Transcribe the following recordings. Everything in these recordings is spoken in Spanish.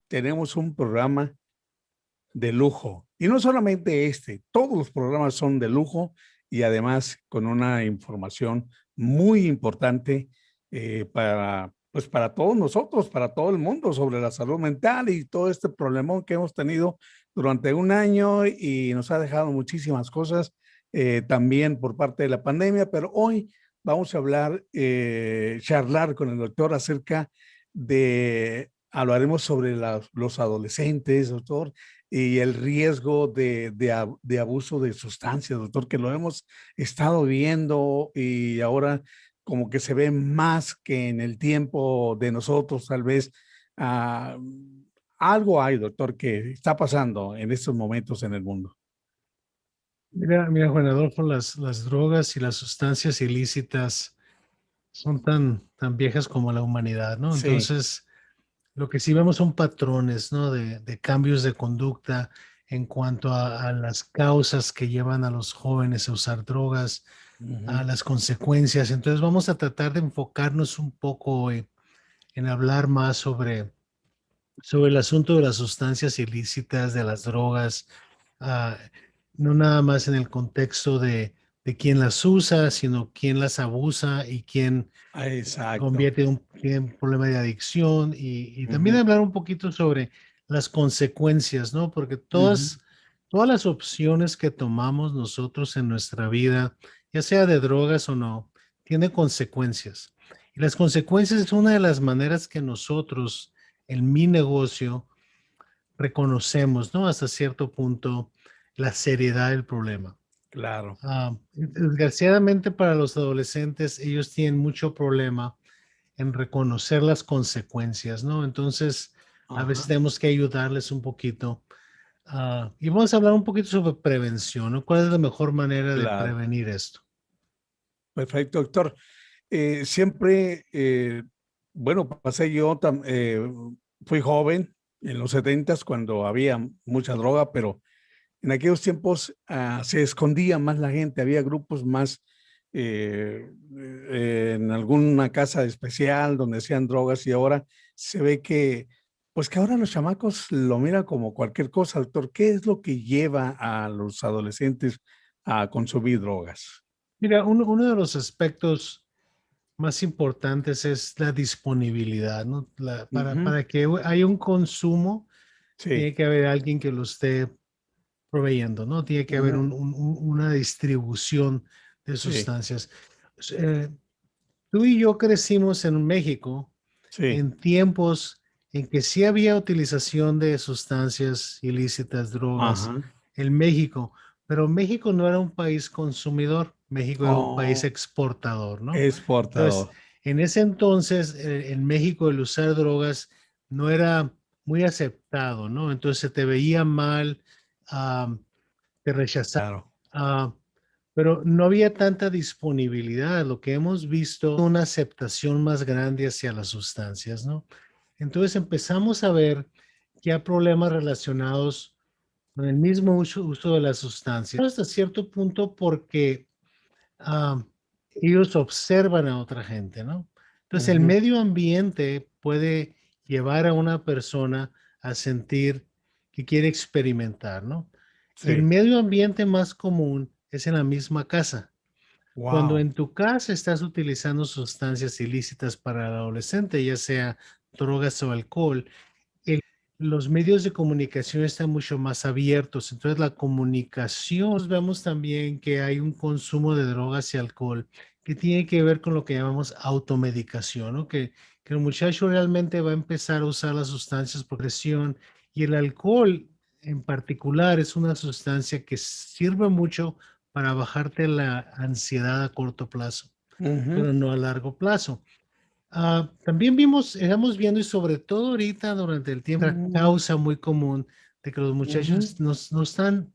tenemos un programa de lujo. Y no solamente este, todos los programas son de lujo y además con una información muy importante pues para todos nosotros, para todo el mundo sobre la salud mental y todo este problemón que hemos tenido durante un año y nos ha dejado muchísimas cosas también por parte de la pandemia, pero hoy vamos a hablar, charlar con el doctor acerca hablaremos sobre los adolescentes, doctor, y el riesgo de abuso de sustancias, doctor, que lo hemos estado viendo y ahora como que se ve más que en el tiempo de nosotros, tal vez. ah, Algo hay, doctor, que está pasando en estos momentos en el mundo. Mira, Juan Adolfo, las drogas y las sustancias ilícitas son tan viejas como la humanidad, ¿no? Sí. Entonces, lo que sí vemos son patrones, ¿no? De cambios de conducta en cuanto a las causas que llevan a los jóvenes a usar drogas, a Ujú. las consecuencias. Entonces, vamos a tratar de enfocarnos un poco hoy en hablar más sobre el asunto de las sustancias ilícitas, de las drogas, ah, no nada más en el contexto de quién las usa, sino quién las abusa y quién Exacto. convierte en un problema de adicción y también Ujú, hablar un poquito sobre las consecuencias, ¿no? Porque ujú. todas las opciones que tomamos nosotros en nuestra vida, ya sea de drogas o no, tiene consecuencias. Y las consecuencias es una de las maneras que nosotros, en mi negocio, reconocemos, ¿no? Hasta cierto punto, la seriedad del problema. Claro. Desgraciadamente para los adolescentes, ellos tienen mucho problema en reconocer las consecuencias, ¿no? Entonces, a veces Ajá. tenemos que ayudarles un poquito. Y vamos a hablar un poquito sobre prevención, ¿no? ¿Cuál es la mejor manera de Claro. prevenir esto? Perfecto, doctor. Siempre, bueno, pasé yo, fui joven en los setentas cuando había mucha droga, pero en aquellos tiempos se escondía más la gente, había grupos más en alguna casa especial donde hacían drogas y ahora se ve pues que ahora los chamacos lo miran como cualquier cosa, doctor. ¿Qué es lo que lleva a los adolescentes a consumir drogas? Mira, uno de los aspectos más importantes es la disponibilidad, ¿no? Ujú. Para que haya un consumo, Sí. tiene que haber alguien que lo esté proveyendo, ¿no? Tiene que haber Ujú. una distribución de Sí. sustancias. Eh, Tú y yo crecimos en México Sí. en tiempos en que sí había utilización de sustancias ilícitas, drogas Ajá. en México, pero México no era un país consumidor, México era un país Oh, exportador, ¿no? Entonces, exportador. en ese entonces, en México el usar drogas no era muy aceptado, ¿no? Entonces se te veía mal, ah, te rechazaban. Claro. ah, pero no había tanta disponibilidad. Lo que hemos visto es una aceptación más grande hacia las sustancias, ¿no? Entonces empezamos a ver que hay problemas relacionados con el mismo uso de las sustancias. Hasta cierto punto porque ah, ellos observan a otra gente, ¿no? Entonces el Ujú. medio ambiente puede llevar a una persona a sentir que quiere experimentar, ¿no? Y el Sí. medio ambiente más común es en la misma casa. Cuando Wow. en tu casa estás utilizando sustancias ilícitas para el adolescente, ya sea drogas o alcohol, el- los medios de comunicación están mucho más abiertos. Entonces, la comunicación, vemos también que hay un consumo de drogas y alcohol que tiene que ver con lo que llamamos automedicación, ¿no? Que el muchacho realmente va a empezar a usar las sustancias por presión y el alcohol en particular es una sustancia que sirve mucho para bajarte la ansiedad a corto plazo, Ujú, pero no a largo plazo. También estamos viendo y sobre todo ahorita durante el tiempo, otra causa muy común de que los ujú, muchachos no están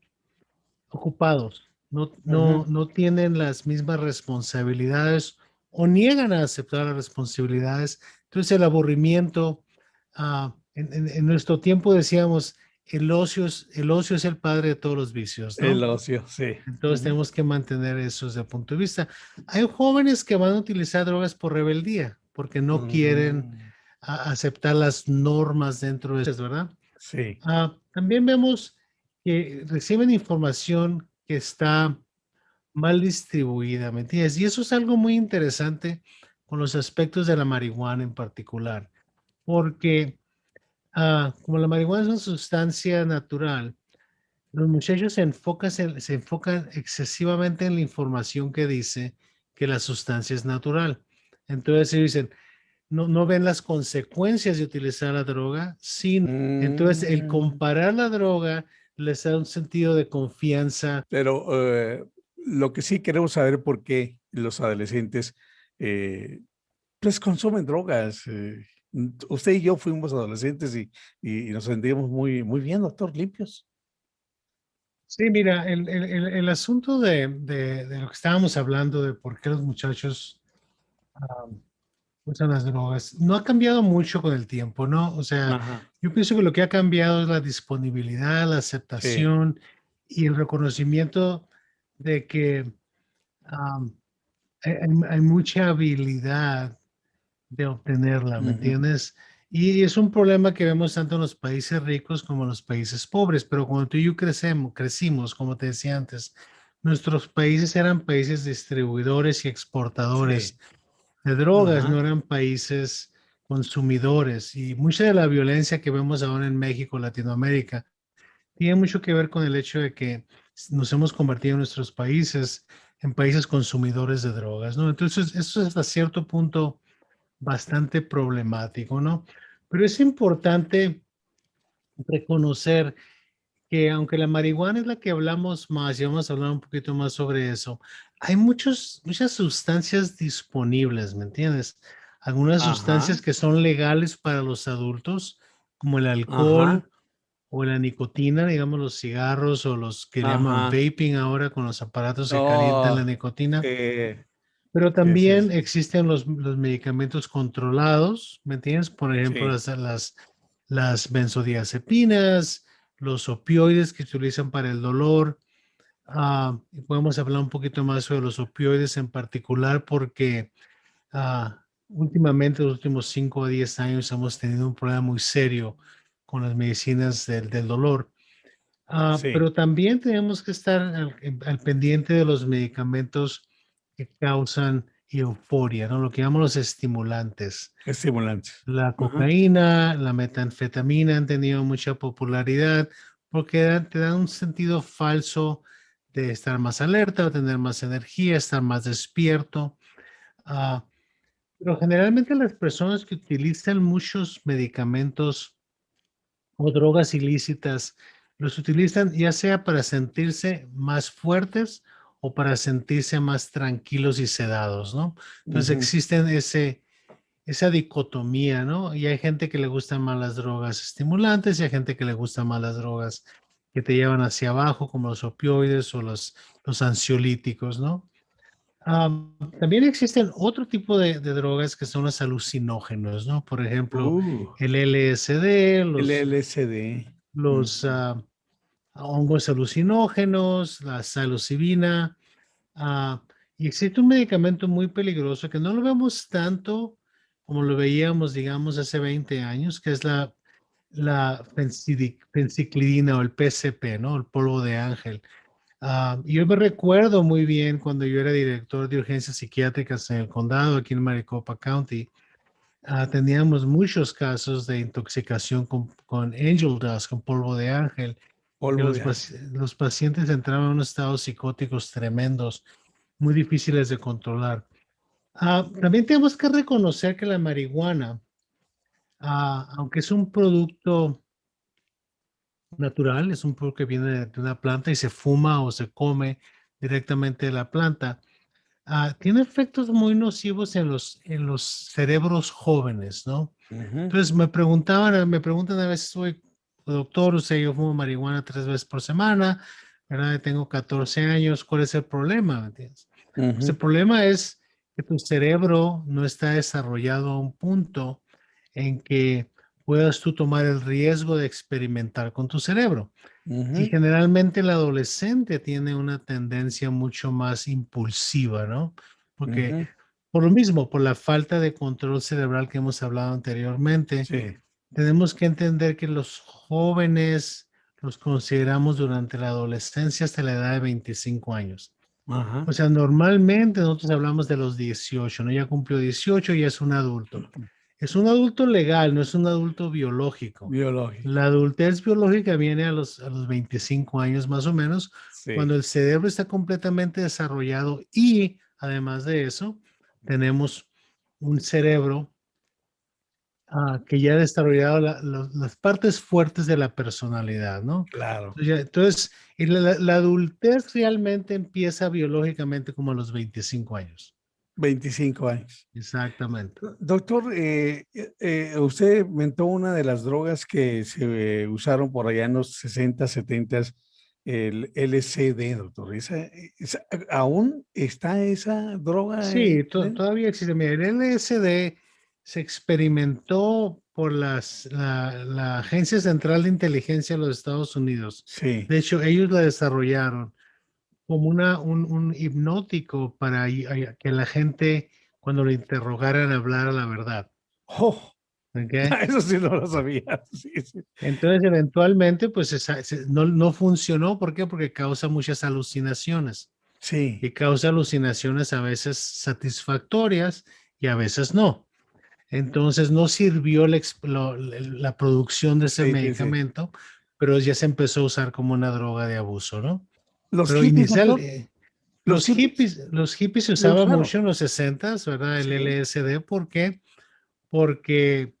ocupados, ujú. no tienen las mismas responsabilidades o niegan a aceptar las responsabilidades. Entonces el aburrimiento, en nuestro tiempo decíamos, el ocio es el padre de todos los vicios, El ¿no? ocio, sí. Entonces Ujú. tenemos que mantener eso desde el punto de vista. Hay jóvenes que van a utilizar drogas por rebeldía, porque no quieren Mm. aceptar las normas dentro de eso, ¿verdad? Sí. También vemos que reciben información que está mal distribuida, ¿me entiendes? Y eso es algo muy interesante con los aspectos de la marihuana en particular, porque como la marihuana es una sustancia natural, los muchachos se enfocan excesivamente en la información que dice que la sustancia es natural. Entonces ellos dicen, no ven las consecuencias de utilizar la droga, sino, entonces el Mm, comparar la droga les da un sentido de confianza. pero lo que sí queremos saber por qué los adolescentes eh, pues consumen drogas. Usted y yo fuimos adolescentes y nos sentíamos muy bien, doctor, limpios. Sí, mira, el asunto de lo que estábamos hablando, de por qué los muchachos ah, usan las drogas, no ha cambiado mucho con el tiempo, ¿no? O sea, Ajá, yo pienso que lo que ha cambiado es la disponibilidad, la sí. aceptación y el reconocimiento de que ah, hay mucha habilidad de obtenerla, ¿me Ujú, entiendes? Y es un problema que vemos tanto en los países ricos como en los países pobres, pero cuando tú y yo crecimos, como te decía antes, nuestros países eran países distribuidores y exportadores sí. de drogas, no Ajá. eran países consumidores. Y mucha de la violencia que vemos ahora en México, Latinoamérica, tiene mucho que ver con el hecho de que nos hemos convertido en nuestros países en países consumidores de drogas, ¿no? Entonces, eso es hasta cierto punto bastante problemático, ¿no? Pero es importante reconocer que aunque la marihuana es la que hablamos más, y vamos a hablar un poquito más sobre eso, hay muchas sustancias disponibles, ¿me entiendes? Algunas Ajá. sustancias que son legales para los adultos, como el Ajá. alcohol o la nicotina, digamos los cigarros o los que le llaman Ajá. vaping ahora con los aparatos que calientan la Oh, nicotina. sí, Pero sí, sí, también sí. existen los medicamentos controlados, ¿me entiendes? Por ejemplo, Sí. las benzodiazepinas, los opioides que se utilizan para el dolor. Y podemos hablar un poquito más sobre los opioides en particular porque últimamente, los últimos 5 a 10 años, hemos tenido un problema muy serio con las medicinas del dolor. Sí. Pero también tenemos que estar al pendiente de los medicamentos que causan euforia, ¿no? Lo que llamamos los estimulantes. Estimulantes. La Ajá. cocaína, la metanfetamina han tenido mucha popularidad porque te dan un sentido falso de estar más alerta, tener más energía, estar más despierto. Ah, pero generalmente las personas que utilizan muchos medicamentos o drogas ilícitas, los utilizan ya sea para sentirse más fuertes o para sentirse más tranquilos y sedados, ¿no? Entonces Ujú. existen esa dicotomía, ¿no? Y hay gente que le gustan más las drogas estimulantes y hay gente que le gustan más las drogas que te llevan hacia abajo, como los opioides o los ansiolíticos, ¿no? También existen otro tipo de drogas que son los alucinógenos, ¿no? Por ejemplo, Uh, el LSD, el LSD. los Ujú. hongos alucinógenos, la psilocibina. ah, y existe un medicamento muy peligroso que no lo vemos tanto como lo veíamos, digamos, hace 20 años, que es la fenciclidina o el PCP, ¿no? El polvo de ángel. Yo me recuerdo muy bien cuando yo era director de urgencias psiquiátricas en el condado, aquí en Maricopa County. Teníamos muchos casos de intoxicación con angel dust, con polvo de ángel, y que Polvo de ángel. los pacientes entraban en unos estados psicóticos tremendos, muy difíciles de controlar. También tenemos que reconocer que la marihuana, aunque es un producto natural, es un producto que viene de una planta y se fuma o se come directamente de la planta, tiene efectos muy nocivos en los cerebros jóvenes, ¿no? Ujú. Entonces me preguntan a veces, oye, doctor, usted, yo fumo marihuana 3 veces por semana, ¿verdad? Tengo 14 años, ¿cuál es el problema? ¿Me entiendes? Pues el Ujú. problema es que tu cerebro no está desarrollado a un punto en que puedas tú tomar el riesgo de experimentar con tu cerebro. Y Ujú. generalmente el adolescente tiene una tendencia mucho más impulsiva, ¿no? Porque Ujú. Por lo mismo, por la falta de control cerebral que hemos hablado anteriormente, Sí. tenemos que entender que los jóvenes los consideramos durante la adolescencia hasta la edad de 25 años. Ajá. O sea, normalmente nosotros hablamos de los 18, ¿no? Ya cumplió 18 y ya es un adulto. Es un adulto legal, no es un adulto biológico. Biológico. La adultez biológica viene a los 25 años más o menos, Sí. cuando el cerebro está completamente desarrollado y además de eso, tenemos un cerebro que ya ha desarrollado las partes fuertes de la personalidad, ¿no? Claro. Entonces, y la adultez realmente empieza biológicamente como a los 25 años. 25 años. Exactamente. Doctor, usted inventó una de las drogas que se usaron por allá en los 60, 70, el LSD, doctor. ¿Aún está esa droga? Sí, todavía existe. Mira, el LSD se experimentó por la Agencia Central de Inteligencia de los Estados Unidos. Sí. De hecho, ellos la desarrollaron como un hipnótico para que la gente, cuando lo interrogaran, hablara la verdad. Oh, ¿Ok? eso sí no lo sabía. Sí, sí. Entonces, eventualmente, pues no funcionó. ¿Por qué? Porque causa muchas alucinaciones. Sí, Y causa alucinaciones a veces satisfactorias y a veces no. Entonces no sirvió la producción de ese sí, sí, sí. medicamento, pero ya se empezó a usar como una droga de abuso, ¿no? Los Pero hippies, inicial, doctor, los hippies los hippies se lo usaba usaron. mucho en los 60s, ¿verdad? El Sí. LSD, ¿por qué? Porque,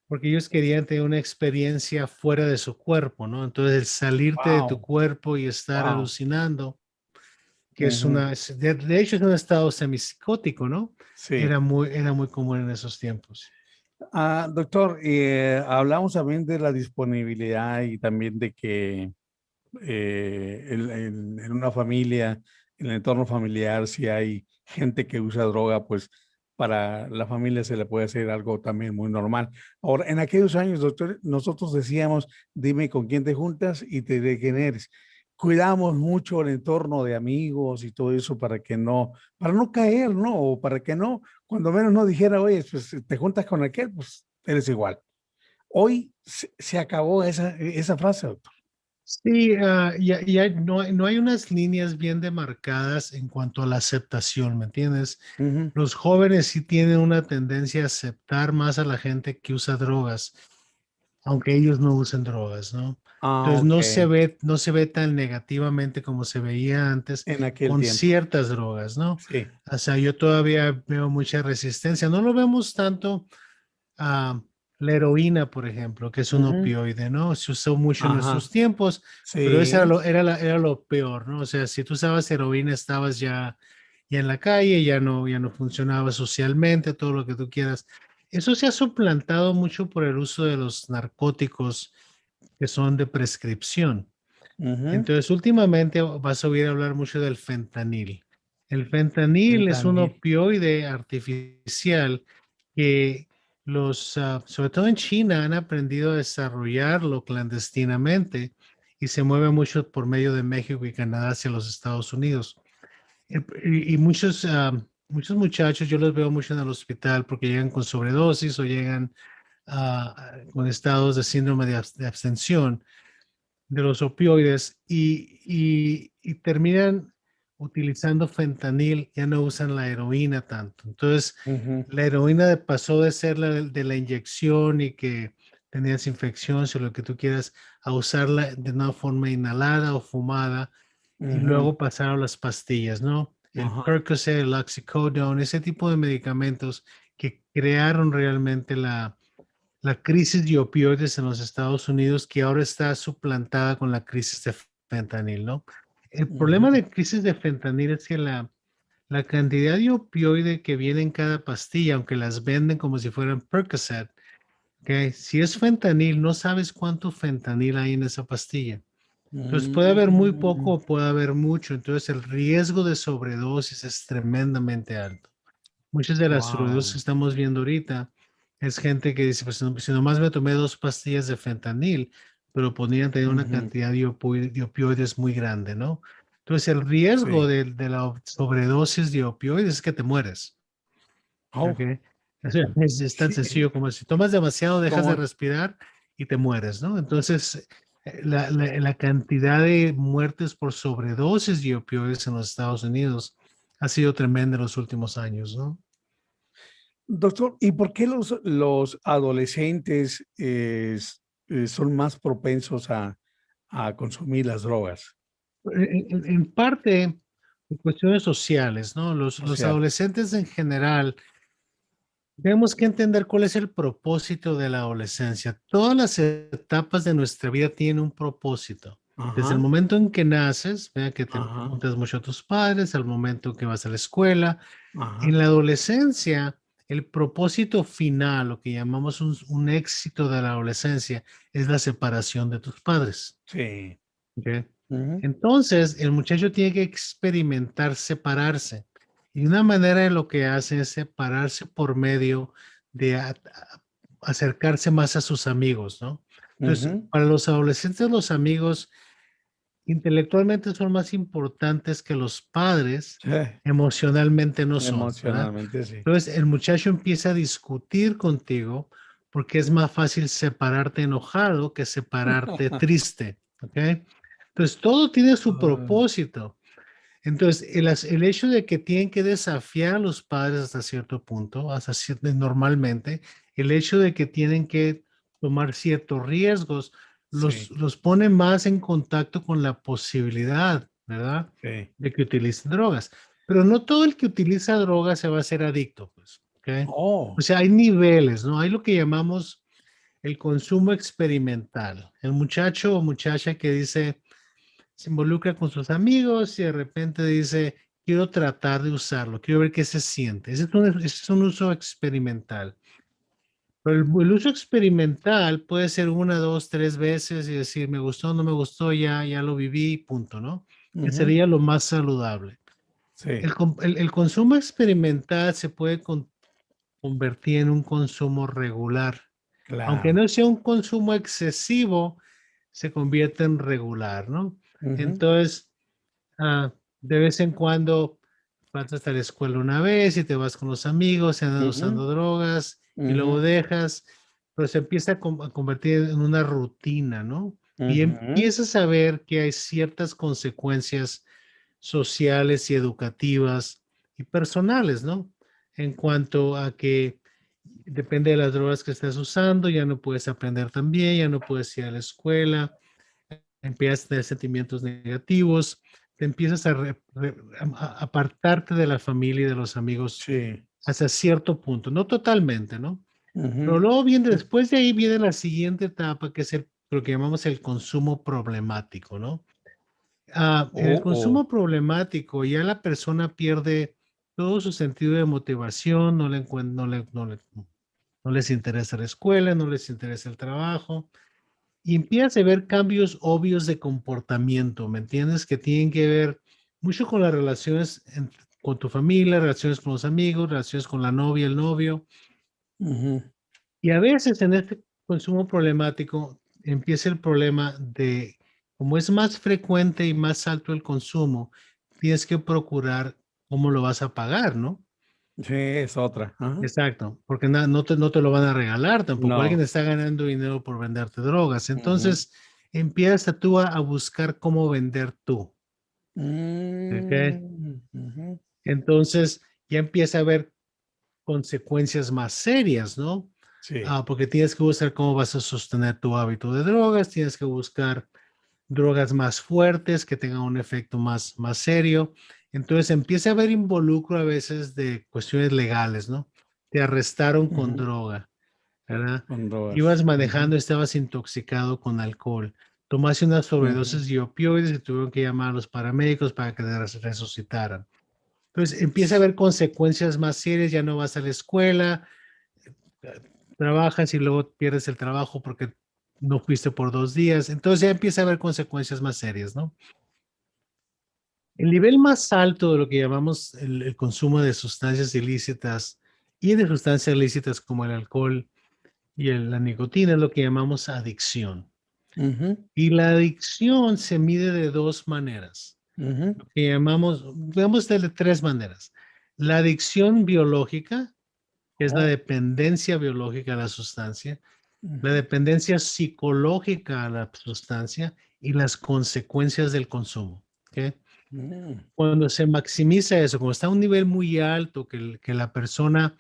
porque ellos querían tener una experiencia fuera de su cuerpo, ¿no? Entonces el salirte de tu Wow, cuerpo y estar wow. alucinando que Ujú. de hecho es un estado semipsicótico, ¿no? Sí. Era muy común en esos tiempos. Doctor, hablamos también de la disponibilidad y también de que en una familia, en el entorno familiar, si hay gente que usa droga, pues para la familia se le puede hacer algo también muy normal. Ahora, en aquellos años, doctor, nosotros decíamos, dime con quién te juntas y te de quién eres. Cuidamos mucho el entorno de amigos y todo eso para no caer, ¿no? O para que no, cuando menos no dijera, oye, pues te juntas con aquel, pues eres igual. Hoy se acabó esa frase, doctor. Sí, ya no hay unas líneas bien demarcadas en cuanto a la aceptación, ¿me entiendes? Ujú. Los jóvenes sí tienen una tendencia a aceptar más a la gente que usa drogas, aunque ellos no usen drogas, ¿no? Entonces Ok. no se ve tan negativamente como se veía antes En aquel con tiempo. ciertas drogas, ¿no? Sí. O sea, yo todavía veo mucha resistencia. No lo vemos tanto a la heroína, por ejemplo, que es un Ujú. opioide, ¿no? Se usó mucho en Ajá. nuestros tiempos, pero eso Sí. era lo peor, ¿no? O sea, si tú usabas heroína, estabas ya en la calle, ya no funcionaba socialmente, todo lo que tú quieras. Eso se ha suplantado mucho por el uso de los narcóticos que son de prescripción. Ujú. Entonces, últimamente vas a oír hablar mucho del fentanil. El fentanil es un Fentanil. opioide artificial que sobre todo en China, han aprendido a desarrollarlo clandestinamente y se mueve mucho por medio de México y Canadá hacia los Estados Unidos. Y muchos muchachos, yo los veo mucho en el hospital porque llegan con sobredosis o llegan con estados de síndrome de abstención de los opioides y terminan utilizando fentanil, ya no usan la heroína tanto. Entonces, Ujú. la heroína pasó de ser de la inyección y que tenías infección, o lo que tú quieras, a usarla de una forma inhalada o fumada y Ujú. luego pasaron las pastillas, ¿no? El Ajá. Percocet, el Oxycodone, ese tipo de medicamentos que crearon realmente la crisis de opioides en los Estados Unidos, que ahora está suplantada con la crisis de fentanil, ¿no? El problema Ujú. de crisis de fentanil es que la cantidad de opioide que viene en cada pastilla, aunque las venden como si fueran Percocet, ¿ok? Si es fentanil, no sabes cuánto fentanil hay en esa pastilla. Entonces puede haber muy poco Mm. o puede haber mucho. Entonces el riesgo de sobredosis es tremendamente alto. Muchas de las sobredosis que Wow. estamos viendo ahorita es gente que dice, pues si nomás me tomé 2 pastillas de fentanil, pero podrían tener una Ujú. cantidad de opioides muy grande, ¿no? Entonces el riesgo Sí. de la sobredosis de opioides es que te mueres. Oh, ¿ok? O sea, es tan sí, sencillo como si tomas demasiado, dejas de como, respirar y te mueres, ¿no? Entonces, la cantidad de muertes por sobredosis de opioides en los Estados Unidos ha sido tremenda en los últimos años, ¿no? doctor, ¿y por qué los adolescentes son más propensos a consumir las drogas? En parte, por cuestiones sociales, ¿no? O Los sea, adolescentes en general, tenemos que entender cuál es el propósito de la adolescencia. Todas las etapas de nuestra vida tienen un propósito. Desde el ajá, momento en que naces, vea que te ajá, juntas mucho a tus padres, al momento que vas a la escuela. En ajá, la adolescencia, el propósito final, lo que llamamos un éxito de la adolescencia, es la separación de tus padres. sí, ¿Ok? ujú, Entonces, el muchacho tiene que experimentar separarse. Y una manera de lo que hace es separarse por medio de acercarse más a sus amigos, ¿no? Entonces, ujú, para los adolescentes, los amigos intelectualmente son más importantes que los padres, sí, emocionalmente no son, ¿verdad? emocionalmente sí. Entonces, el muchacho empieza a discutir contigo porque es más fácil separarte enojado que separarte triste, ¿ok? Entonces, todo tiene su Ah, propósito. Entonces, el hecho de que tienen que desafiar a los padres hasta cierto punto, normalmente, el hecho de que tienen que tomar ciertos riesgos, sí, los pone más en contacto con la posibilidad, ¿verdad? sí. De que utilicen drogas. Pero no todo el que utiliza drogas se va a hacer adicto, pues, ¿ok? O Oh, sea, hay niveles, ¿no? Hay lo que llamamos el consumo experimental. El muchacho o muchacha que dice, se involucra con sus amigos y de repente dice, quiero tratar de usarlo, quiero ver qué se siente. Ese es un uso experimental. Pero el uso experimental puede ser una, dos, tres veces y decir, me gustó, no me gustó, ya lo viví, punto, ¿no? Que ujú, sería lo más saludable. sí, El consumo experimental se puede convertir en un consumo regular. Aunque claro. no sea un consumo excesivo, se convierte en regular, ¿no? Ujú, Entonces, de vez en cuando vas hasta la escuela una vez y te vas con los amigos, se andan ujú, usando drogas y luego ujú, dejas, pero se empieza a convertir en una rutina, ¿no? Y ujú, empiezas a ver que hay ciertas consecuencias sociales y educativas y personales, ¿no? En cuanto a que depende de las drogas que estés usando, ya no puedes aprender tan bien, ya no puedes ir a la escuela, empiezas a tener sentimientos negativos, te empiezas a apartarte de la familia y de los amigos sí, hasta cierto punto, no totalmente, ¿no? Pero ujú. luego viene, después de ahí viene la siguiente etapa, que es lo que llamamos el consumo problemático, ¿no? En el Oh, oh, consumo problemático ya la persona pierde todo su sentido de motivación, no les interesa la escuela, no les interesa el trabajo, y empiezas a ver cambios obvios de comportamiento, ¿me entiendes? Que tienen que ver mucho con las relaciones con tu familia, relaciones con los amigos, relaciones con la novia, el novio. ujú, Y a veces en este consumo problemático empieza el problema de, como es más frecuente y más alto el consumo, tienes que procurar cómo lo vas a pagar, ¿no? sí, es otra. Ajá. Exacto, porque no te lo van a regalar tampoco. Alguien No. está ganando dinero por venderte drogas. Ujú. Entonces, empiezas tú a buscar cómo vender tú. ¿Ok? Mm, ujú, Entonces, ya empieza a haber consecuencias más serias, ¿no? sí. Porque tienes que buscar cómo vas a sostener tu hábito de drogas, tienes que buscar drogas más fuertes que tengan un efecto más serio. Entonces empieza a haber involucro a veces de cuestiones legales, ¿no? Te arrestaron con Ujú, droga, ¿verdad? con drogas. Ibas Ujú, manejando, estabas intoxicado con alcohol. Tomaste una ujú. sobredosis de opioides y tuvieron que llamar a los paramédicos para que te resucitaran. Entonces empieza a haber consecuencias más serias, ya no vas a la escuela, trabajas y luego pierdes el trabajo porque no fuiste por 2 días. Entonces ya empieza a haber consecuencias más serias, ¿no? El nivel más alto de lo que llamamos el consumo de sustancias ilícitas y de sustancias ilícitas como el alcohol y la nicotina es lo que llamamos adicción. Ujú, Y la adicción se mide de dos maneras, ujú, lo que llamamos, veamos de tres maneras. La adicción biológica, que es la Oh, dependencia biológica a la sustancia, la ujú, dependencia psicológica a la sustancia y las consecuencias del consumo. ¿Ok? mm, Cuando se maximiza eso, cuando está a un nivel muy alto, que la persona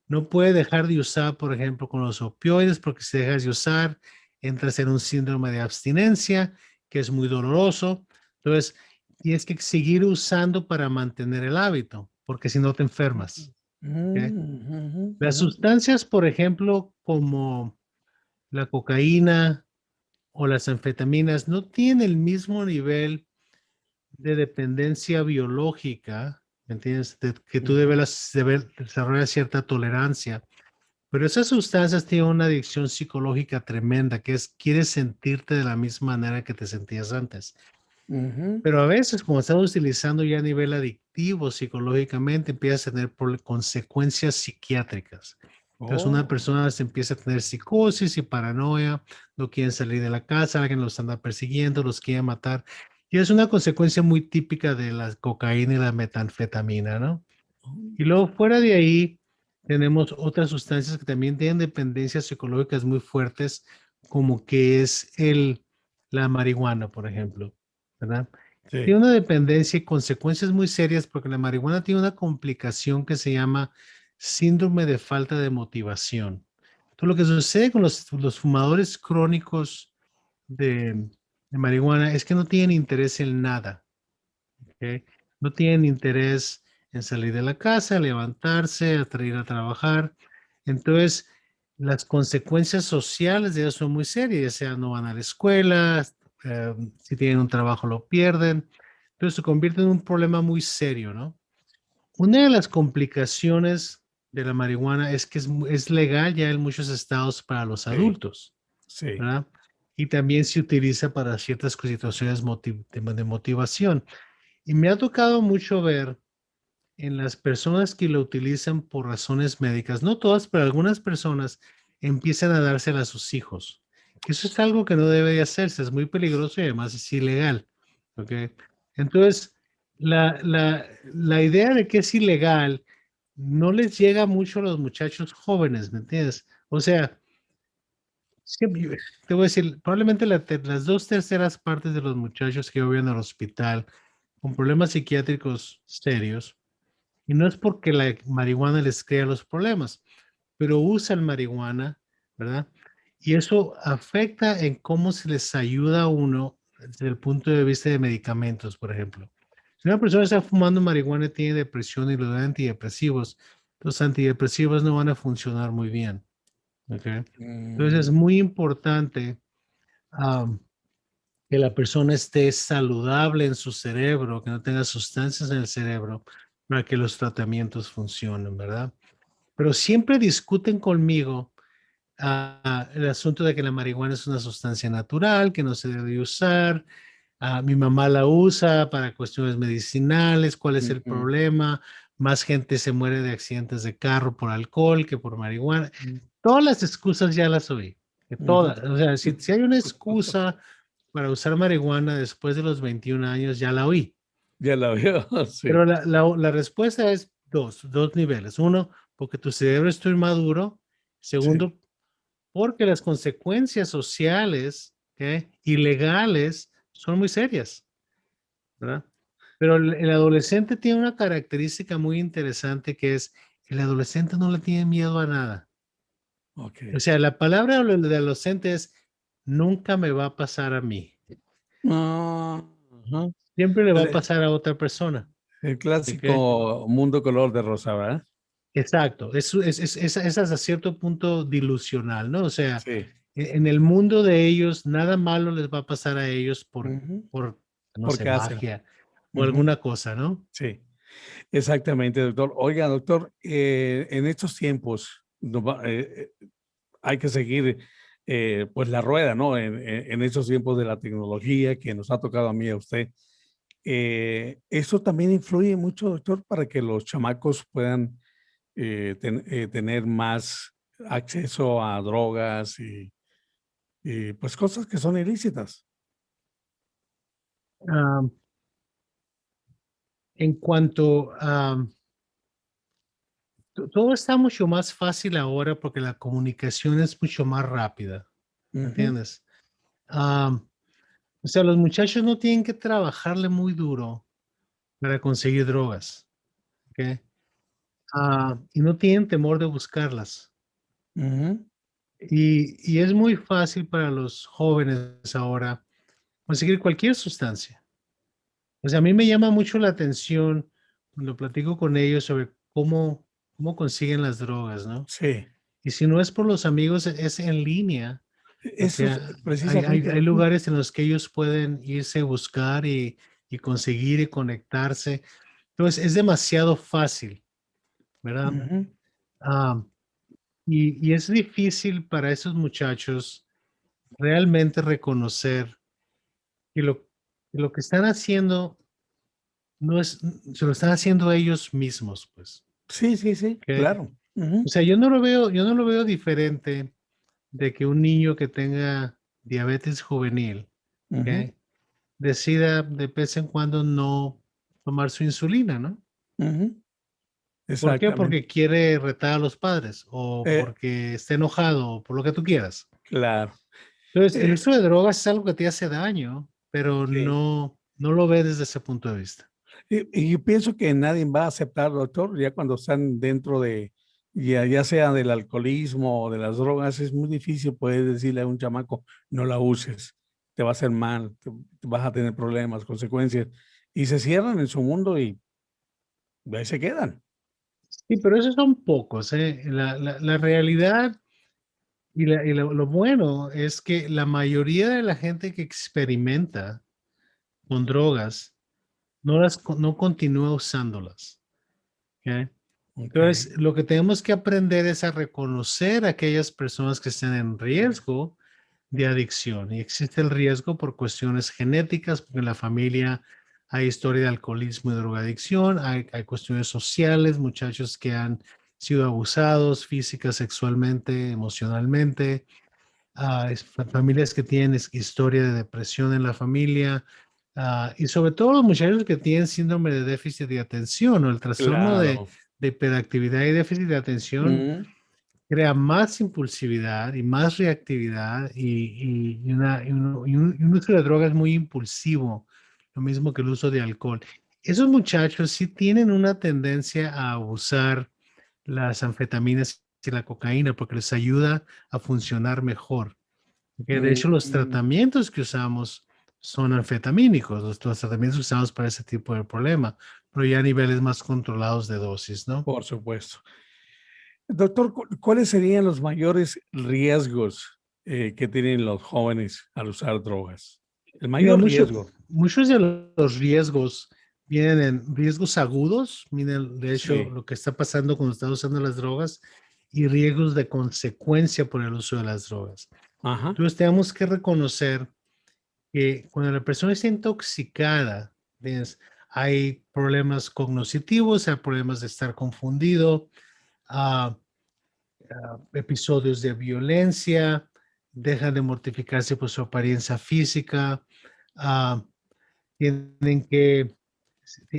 no puede dejar de usar, por ejemplo, con los opioides, porque si dejas de usar, entras en un síndrome de abstinencia, que es muy doloroso. Entonces, tienes que seguir usando para mantener el hábito, porque si no te enfermas. ¿Ok? ujú, Las ujú. sustancias, por ejemplo, como la cocaína o las anfetaminas, no tienen el mismo nivel de dependencia biológica, ¿me entiendes? Que tú Ujú. debes desarrollar cierta tolerancia. Pero esas sustancias tienen una adicción psicológica tremenda, que es quieres sentirte de la misma manera que te sentías antes. Ujú. Pero a veces, como estás utilizando ya a nivel adictivo psicológicamente, empiezas a tener consecuencias psiquiátricas. Entonces, una Oh, persona se empieza a tener psicosis y paranoia, no quieren salir de la casa, alguien los anda persiguiendo, los quiere matar. Y es una consecuencia muy típica de la cocaína y la metanfetamina, ¿no? Y luego, fuera de ahí, tenemos otras sustancias que también tienen dependencias psicológicas muy fuertes, como que es la marihuana, por ejemplo, ¿verdad? sí. Tiene una dependencia y consecuencias muy serias porque la marihuana tiene una complicación que se llama síndrome de falta de motivación. Entonces, lo que sucede con los fumadores crónicos de marihuana es que no tienen interés en nada, ¿ok? No tienen interés en salir de la casa, levantarse, hasta ir a trabajar. Entonces, las consecuencias sociales de eso son muy serias, ya sea no van a la escuela, si tienen un trabajo lo pierden. Entonces, se convierte en un problema muy serio, ¿no? Una de las complicaciones de la marihuana es que es legal ya en muchos estados para los Sí, adultos, sí. ¿verdad? Y también se utiliza para ciertas situaciones de motivación. Y me ha tocado mucho ver en las personas que lo utilizan por razones médicas, no todas, pero algunas personas empiezan a dársela a sus hijos. Que eso es algo que no debe de hacerse, es muy peligroso y además es ilegal. ¿Ok? Entonces, la idea de que es ilegal no les llega mucho a los muchachos jóvenes, ¿me entiendes? O sea, te voy a decir, probablemente las dos terceras partes de los muchachos que viven al hospital con problemas psiquiátricos serios, y no es porque la marihuana les crea los problemas, pero usan marihuana, ¿verdad? Y eso afecta en cómo se les ayuda a uno desde el punto de vista de medicamentos, por ejemplo. Si una persona está fumando marihuana y tiene depresión y le dan antidepresivos, los antidepresivos no van a funcionar muy bien, ¿ok? Entonces es Mm, muy importante am, que la persona esté saludable en su cerebro, que no tenga sustancias en el cerebro para que los tratamientos funcionen, ¿verdad? Pero siempre discuten conmigo el asunto de que la marihuana es una sustancia natural, que no se debe usar. Mi mamá la usa para cuestiones medicinales. ¿Cuál es el ujú, problema? Más gente se muere de accidentes de carro por alcohol que por marihuana. Todas las excusas ya las oí. Que ujú. todas. O sea, si hay una excusa para usar marihuana después de los 21 años, ya la oí. Ya la veo, sí. Pero la respuesta es dos niveles. Uno, porque tu cerebro está inmaduro. Sí. Segundo, porque las consecuencias sociales, ¿ok? Y legales son muy serias, ¿verdad? Pero el adolescente tiene una característica muy interesante que es el adolescente no le tiene miedo a nada. O Ok. sea, la palabra del adolescente es nunca me va a pasar a mí. Ah, ajá. Siempre le va a El, pasar a otra persona. el ¿Ok? clásico mundo color de rosa, ¿verdad? Exacto, es hasta cierto punto dilusional, ¿no? O sea, Sí. en el mundo de ellos, nada malo les va a pasar a ellos Ujú. por no sé, Porque hacen. magia o Ujú. alguna cosa, ¿no? Sí. Exactamente, doctor. Oiga, doctor, en estos tiempos hay que seguir pues la rueda, ¿no? En estos tiempos de la tecnología que nos ha tocado a mí y a usted. Eso también influye mucho, doctor, para que los chamacos puedan tener más acceso a drogas y, pues cosas que son ilícitas. Ah, en cuanto a todo está mucho más fácil ahora porque la comunicación es mucho más rápida, Ujú. ¿entiendes? Ah, o sea, los muchachos no tienen que trabajarle muy duro para conseguir drogas, ¿ok? Y no tienen temor de buscarlas. Ujú. Y es muy fácil para los jóvenes ahora conseguir cualquier sustancia. O sea, a mí me llama mucho la atención cuando platico con ellos sobre cómo consiguen las drogas, ¿no? Sí, Y si no es por los amigos, es en línea. O eso es sea, hay precisamente. lugares en los que ellos pueden irse a buscar y conseguir y conectarse. Entonces, es demasiado fácil, ¿verdad? Ujú. Ah, y es difícil para esos muchachos realmente reconocer que lo que están haciendo no es, se lo están haciendo ellos mismos, pues. Sí, sí, sí, ¿Ok? claro. O Ujú. sea, yo no lo veo diferente de que un niño que tenga diabetes juvenil, Ujú. ¿ok? Decida de vez en cuando no tomar su insulina, ¿no? Ujú. ¿Por qué? Exactamente. Porque quiere retar a los padres o Eh, porque está enojado o por lo que tú quieras. claro. Entonces, el Eh, uso de drogas es algo que te hace daño, pero sí. no lo ve desde ese punto de vista. Y yo pienso que nadie va a aceptar, doctor, ya cuando están dentro de, ya sea del alcoholismo o de las drogas, es muy difícil poder decirle a un chamaco, no la uses, te va a hacer mal, te vas a tener problemas, consecuencias. Y se cierran en su mundo y ahí se quedan. Sí, pero esos son pocos, ¿eh? La realidad lo bueno es que la mayoría de la gente que experimenta con drogas no continúa usándolas. ¿Ok? Ok. Entonces, lo que tenemos que aprender es a reconocer a aquellas personas que están en riesgo de adicción. Y existe el riesgo por cuestiones genéticas, porque en la familia hay historia de alcoholismo y drogadicción, hay cuestiones sociales, muchachos que han sido abusados física, sexualmente, emocionalmente, familias que tienen historia de depresión en la familia, y sobre todo los muchachos que tienen síndrome de déficit de atención o el trastorno Claro. de hiperactividad y déficit de atención Mm. crea más impulsividad y más reactividad y un uso de drogas muy impulsivo, lo mismo que el uso de alcohol. Esos muchachos sí tienen una tendencia a abusar las anfetaminas y la cocaína porque les ayuda a funcionar mejor. Que de hecho los Mm. tratamientos que usamos son anfetamínicos, los tratamientos que usamos para ese tipo de problema, pero ya a niveles más controlados de dosis, ¿no? Por supuesto. Doctor, ¿cuáles serían los mayores riesgos que tienen los jóvenes al usar drogas? El Mira, mayor riesgo. muchos de los riesgos vienen en riesgos agudos, miren, de hecho, Sí. lo que está pasando cuando está usando las drogas y riesgos de consecuencia por el uso de las drogas. Ajá. Entonces, tenemos que reconocer que cuando la persona está intoxicada, ¿ves? Hay problemas cognitivos, hay problemas de estar confundido, ah, episodios de violencia, dejan de mortificarse por su apariencia física, ah, tienen que,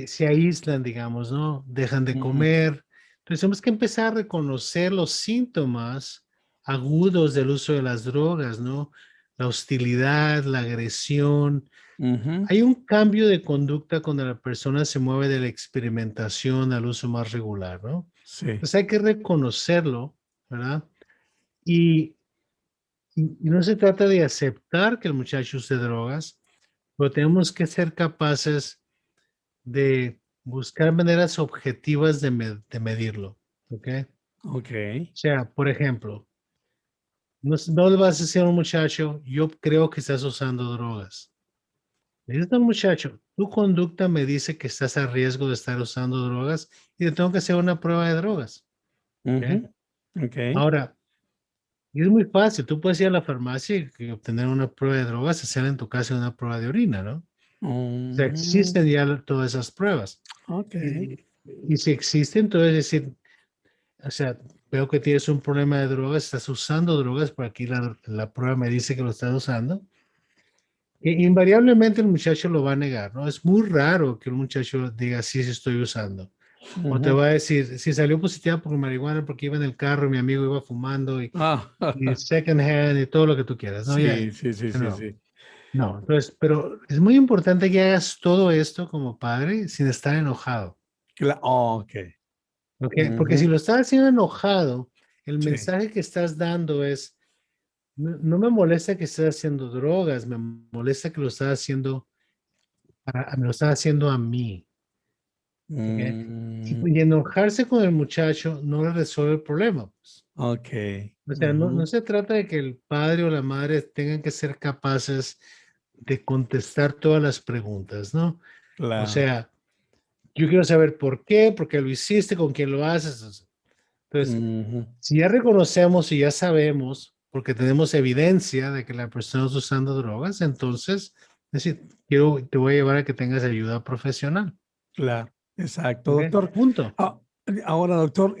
se aíslan, digamos, ¿no? Dejan de Ujú. comer. Entonces tenemos que empezar a reconocer los síntomas agudos del uso de las drogas, ¿no? La hostilidad, la agresión. Ujú. Hay un cambio de conducta cuando la persona se mueve de la experimentación al uso más regular, ¿no? Sí. Entonces hay que reconocerlo, ¿verdad? Y, y no se trata de aceptar que el muchacho use drogas, pero tenemos que ser capaces de buscar maneras objetivas de medirlo, ¿ok? Ok. O sea, por ejemplo, no le vas a decir a un muchacho, yo creo que estás usando drogas. Le dices al muchacho, tu conducta me dice que estás a riesgo de estar usando drogas y te tengo que hacer una prueba de drogas, ¿ok? Ujú. Ok. Ahora, y es muy fácil, tú puedes ir a la farmacia y obtener una prueba de drogas, hacer en tu casa una prueba de orina, ¿no? O sea, Mm. existen ya todas esas pruebas. Ok. Y si existen, entonces decir, o sea, veo que tienes un problema de drogas, estás usando drogas, por aquí la prueba me dice que lo estás usando. Invariablemente el muchacho lo va a negar, ¿no? Es muy raro que un muchacho diga, sí, sí estoy usando. O te Ujú. va a decir, si salió positiva por marihuana porque iba en el carro y mi amigo iba fumando Ah, y second hand y todo lo que tú quieras, ¿no? Ya, sí, sí, sí, sí, no, sí. no. Entonces, pero es muy importante que hagas todo esto como padre sin estar enojado, Ok. ¿ok? Porque si Ujú. lo estás haciendo enojado, el Sí. mensaje que estás dando es, no me molesta que estés haciendo drogas, me molesta que lo estás haciendo, me lo estás haciendo a mí, ¿ok? Mm, Y enojarse con el muchacho no le resuelve el problema, pues. ok. O sea, no Ujú. se trata de que el padre o la madre tengan que ser capaces de contestar todas las preguntas, ¿no? O Claro. sea, yo quiero saber por qué lo hiciste, con quién lo haces. Entonces, Ujú. si ya reconocemos y ya sabemos, porque tenemos evidencia de que la persona está usando drogas, entonces, es decir, te voy a llevar a que tengas ayuda profesional. Claro. Exacto, ¿Ok? doctor. Punto. Ah, ahora, doctor,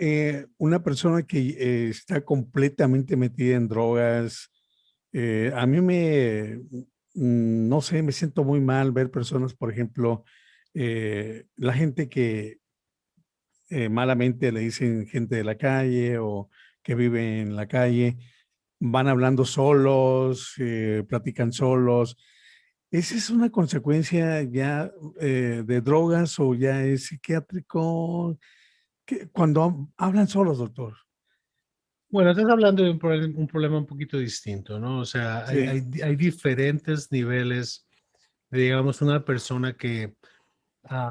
una persona que está completamente metida en drogas, a mí no sé, me siento muy mal ver personas, por ejemplo, la gente que malamente le dicen gente de la calle o que vive en la calle, van hablando solos, platican solos. ¿Esa es una consecuencia ya de drogas o ya es psiquiátrico? Cuando hablan solos, doctor. Bueno, estás hablando de un problema un poquito distinto, ¿no? O sea, Sí, hay diferentes niveles de, digamos, una persona que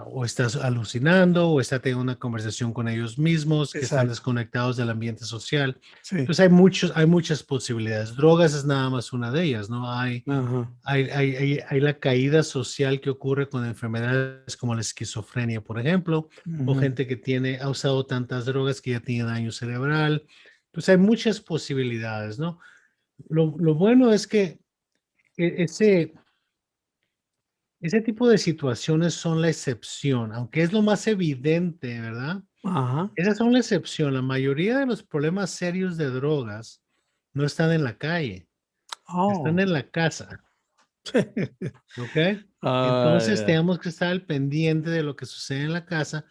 o estás alucinando o está teniendo una conversación con ellos mismos, que están exacto. desconectados del ambiente social. Sí. Entonces hay muchas posibilidades. Drogas es nada más una de ellas, ¿no? Ajá. Hay la caída social que ocurre con enfermedades como la esquizofrenia, por ejemplo, o Ujú. gente que ha usado tantas drogas que ya tiene daño cerebral. Entonces hay muchas posibilidades, ¿no? Lo bueno es que ese, ese tipo de situaciones son la excepción, aunque es lo más evidente, ¿verdad? Ajá. Esas son la excepción. La mayoría de los problemas serios de drogas no están en la calle, están Oh. en la casa, ¿ok? Ay, Entonces ay. tenemos que estar al pendiente de lo que sucede en la casa,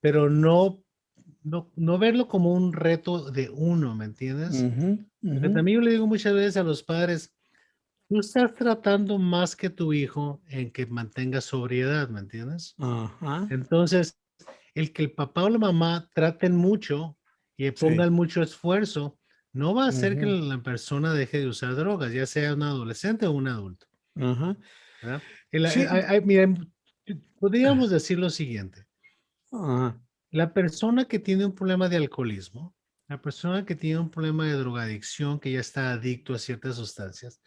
pero no verlo como un reto de uno, ¿me entiendes? Ujú, Porque ujú. también yo le digo muchas veces a los padres, tú estás tratando más que tu hijo en que mantenga sobriedad, ¿me entiendes? Ajá. Entonces, el que el papá o la mamá traten mucho y Sí. pongan mucho esfuerzo, no va a hacer que Ujú. la persona deje de usar drogas, ya sea un adolescente o un adulto, Ajá. ¿verdad? Sí. Miren, podríamos decir lo siguiente, Ajá. la persona que tiene un problema de alcoholismo, la persona que tiene un problema de drogadicción, que ya está adicto a ciertas sustancias,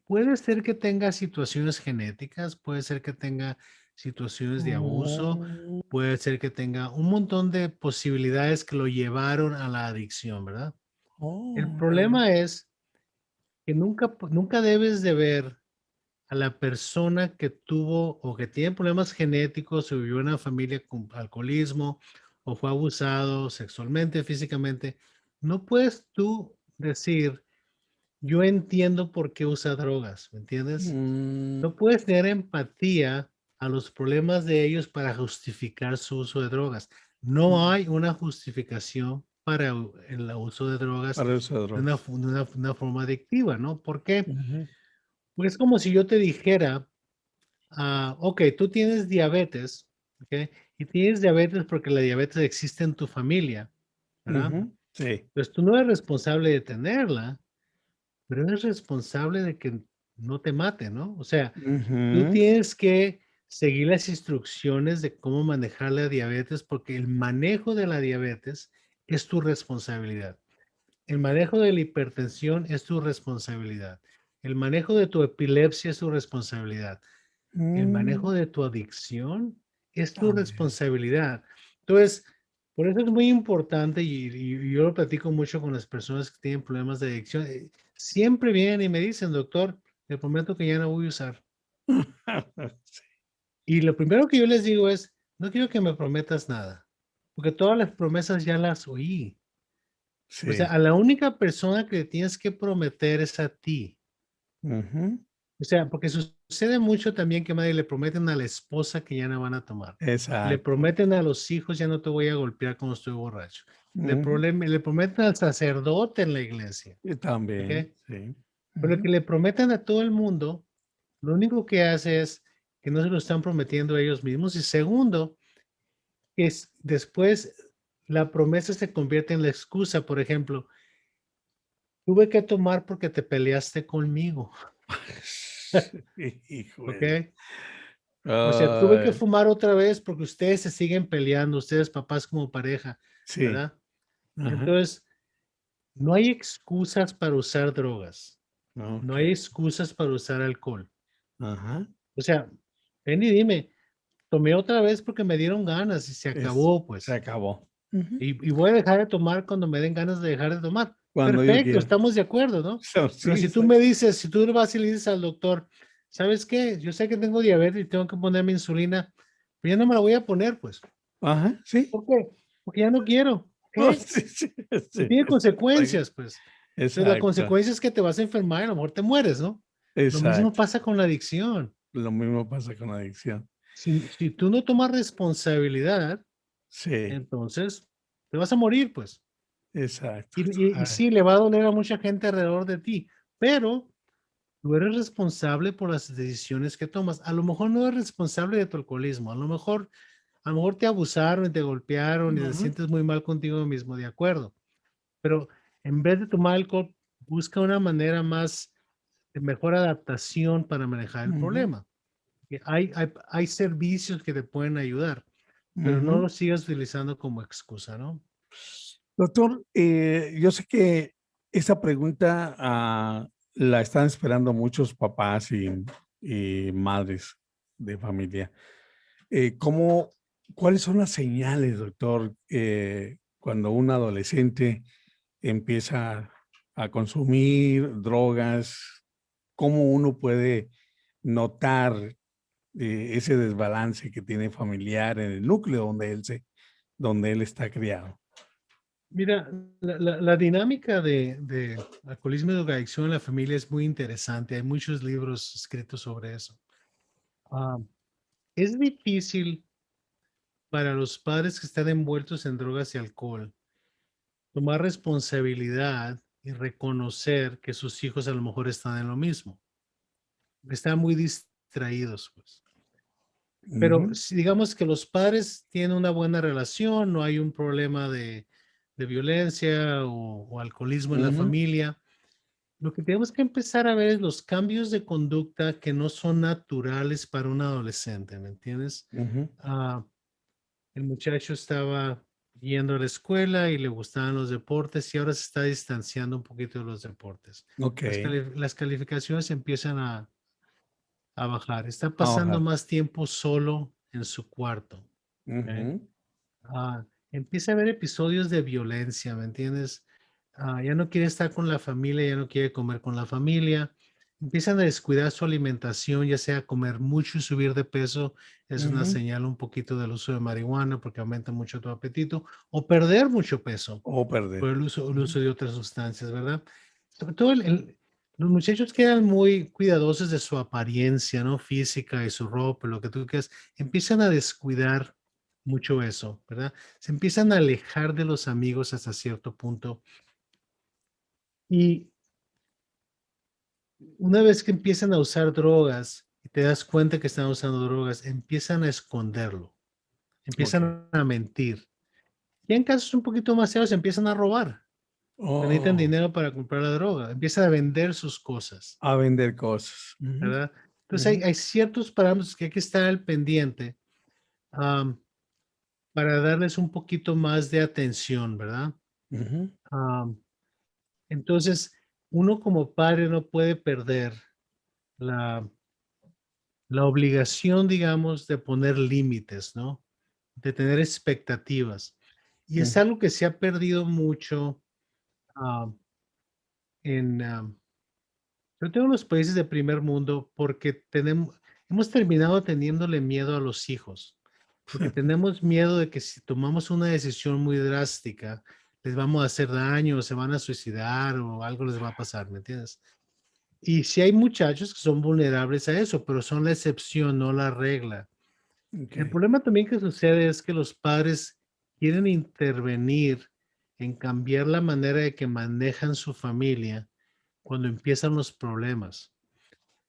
puede ser que tenga situaciones genéticas, puede ser que tenga situaciones de abuso, Oh, puede ser que tenga un montón de posibilidades que lo llevaron a la adicción, ¿verdad? El órale. problema es que nunca debes de ver a la persona que tuvo o que tiene problemas genéticos o vivió en una familia con alcoholismo o fue abusado sexualmente, físicamente. No puedes tú decir, yo entiendo por qué usa drogas, ¿me entiendes? Mm, No puedes tener empatía a los problemas de ellos para justificar su uso de drogas. No mm, hay una justificación para el uso de drogas para eso de de drogas. una forma adictiva, ¿no? ¿Por qué? Ujú, Pues es como si yo te dijera, ok, tú tienes diabetes, ¿ok? Y tienes diabetes porque la diabetes existe en tu familia, ¿verdad? ujú. Sí. Pues tú no eres responsable de tenerla, pero eres responsable de que no te mate, ¿no? O sea, tú Ujú. tienes que seguir las instrucciones de cómo manejar la diabetes porque el manejo de la diabetes es tu responsabilidad. El manejo de la hipertensión es tu responsabilidad. El manejo de tu epilepsia es tu responsabilidad. El Mm, manejo de tu adicción es tu también. responsabilidad. Entonces, por eso es muy importante y yo lo platico mucho con las personas que tienen problemas de adicción. Siempre vienen y me dicen, doctor, le prometo que ya no voy a usar. Sí, Y lo primero que yo les digo es, no quiero que me prometas nada, porque todas las promesas ya las oí. O sea, sí. a la única persona que le tienes que prometer es a ti. Ujú. O sea, porque sucede mucho también que madre le prometen a la esposa que ya no van a tomar. Le Exacto. prometen a los hijos, ya no te voy a golpear cuando estoy borracho. Ujú. Le prometen al sacerdote en la iglesia. Y ¿Ok? también, sí. Pero que Ujú. le prometan a todo el mundo, lo único que hace es que no se lo están prometiendo a ellos mismos. Y segundo, es después la promesa se convierte en la excusa. Por ejemplo, tuve que tomar porque te peleaste conmigo. ¿Ok? Híjole. O sea, tuve que Ay, fumar otra vez porque ustedes se siguen peleando, ustedes papás como pareja, sí. ¿verdad? Ajá. Entonces, no hay excusas para usar drogas, no hay Okey. excusas para usar alcohol. Ajá. O sea, ven y dime, tomé otra vez porque me dieron ganas y se acabó, Se pues. acabó. Ujú. Y voy a dejar de tomar cuando me den ganas de dejar de tomar. Cuando yo Perfecto, quiera. estamos de acuerdo, ¿no? Pero Sí, si tú me dices, si tú vas y le dices al doctor, ¿sabes qué? Yo sé que tengo diabetes y tengo que ponerme insulina, pero ya no me la voy a poner, pues. ajá, sí. ¿Por qué? Porque ya no quiero. Oh, ¿Qué? sí, sí, Y sí, tiene es correcto. consecuencias, pues. Entonces, la Exacto, consecuencia es que te vas a enfermar y a lo mejor te mueres, ¿no? Lo mismo exacto. pasa con la adicción. Lo mismo pasa con la adicción. Si tú no tomas responsabilidad, Sí, entonces te vas a morir, pues. exacto. Y Ay, sí, le va a doler a mucha gente alrededor de ti, pero tú eres responsable por las decisiones que tomas. A lo mejor no eres responsable de tu alcoholismo, a lo mejor te abusaron y te golpearon y te ujú, sientes muy mal contigo mismo, de acuerdo. Pero en vez de tomar alcohol, busca una manera más de mejor adaptación para manejar el ujú, problema. Que hay servicios que te pueden ayudar, pero no ujú. lo sigas utilizando como excusa, ¿no? Doctor, yo sé que esa pregunta, la están esperando muchos papás y madres de familia. ¿Cómo cuáles son las señales, doctor, cuando un adolescente empieza a consumir drogas? ¿Cómo uno puede notar, ese desbalance que tiene familiar en el núcleo donde él está criado? Mira, la dinámica de alcoholismo y drogadicción en la familia es muy interesante. Hay muchos libros escritos sobre eso. Ah, es difícil para los padres que están envueltos en drogas y alcohol tomar responsabilidad y reconocer que sus hijos a lo mejor están en lo mismo. Están muy distraídos, pues. Pero Ujú, si digamos que los padres tienen una buena relación, no hay un problema de violencia o alcoholismo en la ujú, familia, lo que tenemos que empezar a ver es los cambios de conducta que no son naturales para un adolescente, ¿me entiendes? ujú. Ah, el muchacho estaba yendo a la escuela y le gustaban los deportes y ahora se está distanciando un poquito de los deportes. Okey, Las calificaciones empiezan a bajar. Está a pasando bajar. más tiempo solo en su cuarto. ¿Ok? Ujú, Empieza a haber episodios de violencia, ¿me entiendes? Ya no quiere estar con la familia, ya no quiere comer con la familia. Empiezan a descuidar su alimentación, ya sea comer mucho y subir de peso, es una ujú. señal un poquito del uso de marihuana porque aumenta mucho tu apetito, o perder mucho peso O perder. por el Ujú, uso de otras sustancias, ¿verdad? Sobre todo los muchachos quedan muy cuidadosos de su apariencia, ¿no? Física y su ropa, lo que tú quieras. Empiezan a descuidar mucho eso, ¿verdad? Se empiezan a alejar de los amigos hasta cierto punto. Y una vez que empiezan a usar drogas y te das cuenta que están usando drogas, empiezan a esconderlo, okey. empiezan a mentir. Y en casos un poquito más serios, empiezan a robar. Necesitan Oh, dinero para comprar la droga, empiezan a vender sus cosas, a vender cosas. Ujú, ¿verdad? Entonces ujú, hay ciertos parámetros que hay que estar al pendiente am, para darles un poquito más de atención, ¿verdad? ujú, Am, entonces, uno como padre no puede perder la, la obligación, digamos, de poner límites, ¿no? De tener expectativas. Y es mm. algo que se ha perdido mucho am, en sobre todo en los países de primer mundo, porque hemos terminado teniéndole miedo a los hijos, porque tenemos miedo de que si tomamos una decisión muy drástica, les vamos a hacer daño, o se van a suicidar o algo les va a pasar, ¿me entiendes? Y sí hay muchachos que son vulnerables a eso, pero son la excepción, no la regla. El Ok. problema también que sucede es que los padres quieren intervenir en cambiar la manera de que manejan su familia cuando empiezan los problemas.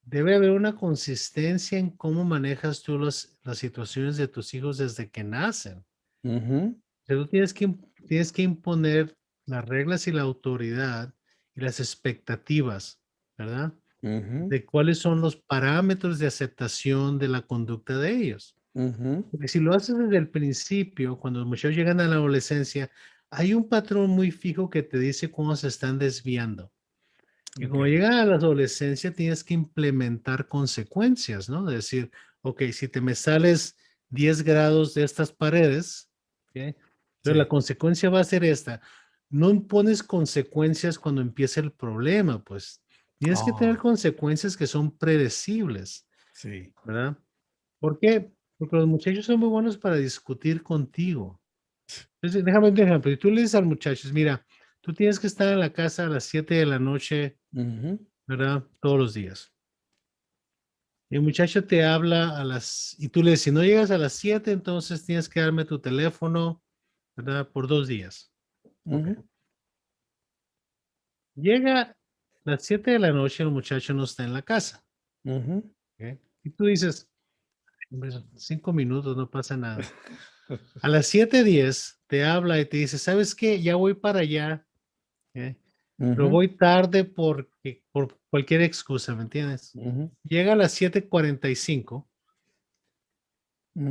Debe haber una consistencia en cómo manejas tú las situaciones de tus hijos desde que nacen. Ujú, O sea, tú tienes que imponer las reglas y la autoridad y las expectativas, ¿verdad? ujú, De cuáles son los parámetros de aceptación de la conducta de ellos. ujú. Porque si lo haces desde el principio, cuando los muchachos llegan a la adolescencia, hay un patrón muy fijo que te dice cómo se están desviando. Y Ok. como llegan a la adolescencia, tienes que implementar consecuencias, ¿no? De decir, ok, si te me sales 10 grados de estas paredes, ¿ok? Entonces la Sí. consecuencia va a ser esta. No impones consecuencias cuando empieza el problema, pues tienes que tener Oh, consecuencias que son predecibles, sí. ¿verdad? ¿Por qué? Porque los muchachos son muy buenos para discutir contigo. Entonces, déjame un ejemplo. Y tú le dices al muchacho, mira, tú tienes que estar en la casa a las 7 de la noche, Ujú, ¿verdad? Todos los días. Y el muchacho te habla y tú le dices, si no llegas a las 7, entonces tienes que darme tu teléfono, ¿verdad? Por 2 días. Ok. ujú, Llega a las 7 de la noche, el muchacho no está en la casa. ujú. ¿Ok? Y tú dices, "Hombre, son 5 minutos, no pasa nada". A las 7:10 te habla y te dice, ¿sabes qué? Ya voy para allá, ¿ok? Pero Ujú, voy tarde por cualquier excusa, ¿me entiendes? ujú, Llega a las 7:45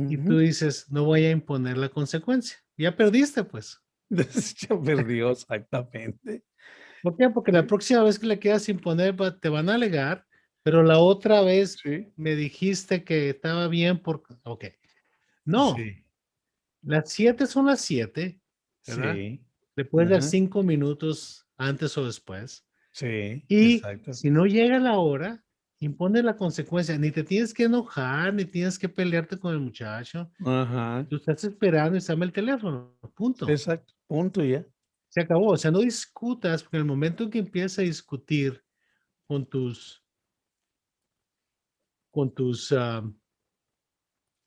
y tú ujú. dices, no voy a imponer la consecuencia. Ya perdiste, pues. Ya perdió, exactamente. ¿Por qué? Porque la Sí, próxima vez que le quieras imponer, te van a alegar, pero la otra vez sí, me dijiste que estaba bien porque, ok. No, sí, las 7 son las 7, ¿verdad? sí. Le puedes dar Ajá, 5 minutos antes o después. sí, Y exacto. si no llega la hora, impone la consecuencia. Ni te tienes que enojar, ni tienes que pelearte con el muchacho. Ajá, Tú estás esperando y dame el teléfono. Punto. exacto. Punto ya. Se acabó. O sea, no discutas, porque en el momento en que empiezas a discutir con tus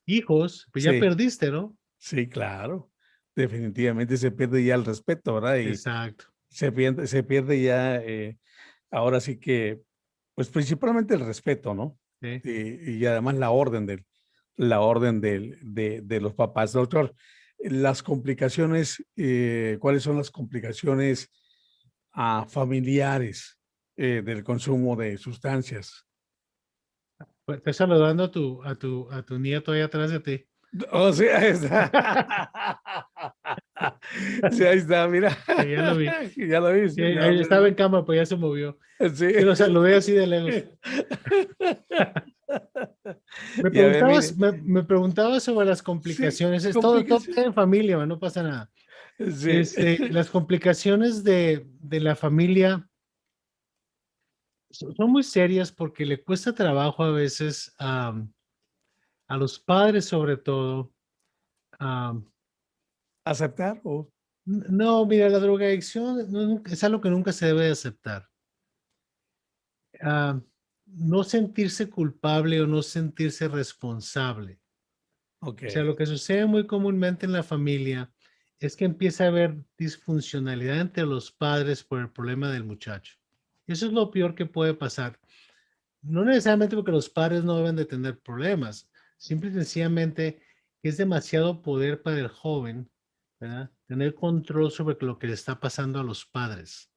hijos, pues ya Sí, perdiste, ¿no? sí, claro. Definitivamente se pierde ya el respeto, ¿verdad? Y Exacto. se pierde ya, ahora sí que, pues, principalmente el respeto, ¿no? ¿Sí? Y además la orden de los papás. Doctor, las complicaciones, ¿cuáles son las complicaciones, familiares, del consumo de sustancias? Pues, estoy saludando a tu nieto ahí atrás de ti. Oh, sí, ahí está. Sí, ahí está, mira. Sí, ya lo vi. Ya lo Sí, viste, ya ahí lo estaba en viste. cama, pues ya se movió. Sí. Sí, lo saludé así de lejos. Me Y a ver, preguntabas, mire, me preguntabas sobre las sí, complicaciones. Es todo complicación. queda en familia, no pasa nada. Sí. Las complicaciones de la familia son muy serias porque le cuesta trabajo a veces a los padres, sobre todo. am, ¿Aceptar o? no, mira, la drogadicción es algo que nunca se debe de aceptar. Ah, no sentirse culpable o no sentirse responsable. O sea, Okey. lo que sucede muy comúnmente en la familia es que empieza a haber disfuncionalidad entre los padres por el problema del muchacho. Eso es lo peor que puede pasar. No necesariamente porque los padres no deben de tener problemas, simple y sencillamente es demasiado poder para el joven, ¿verdad? Tener control sobre lo que le está pasando a los padres.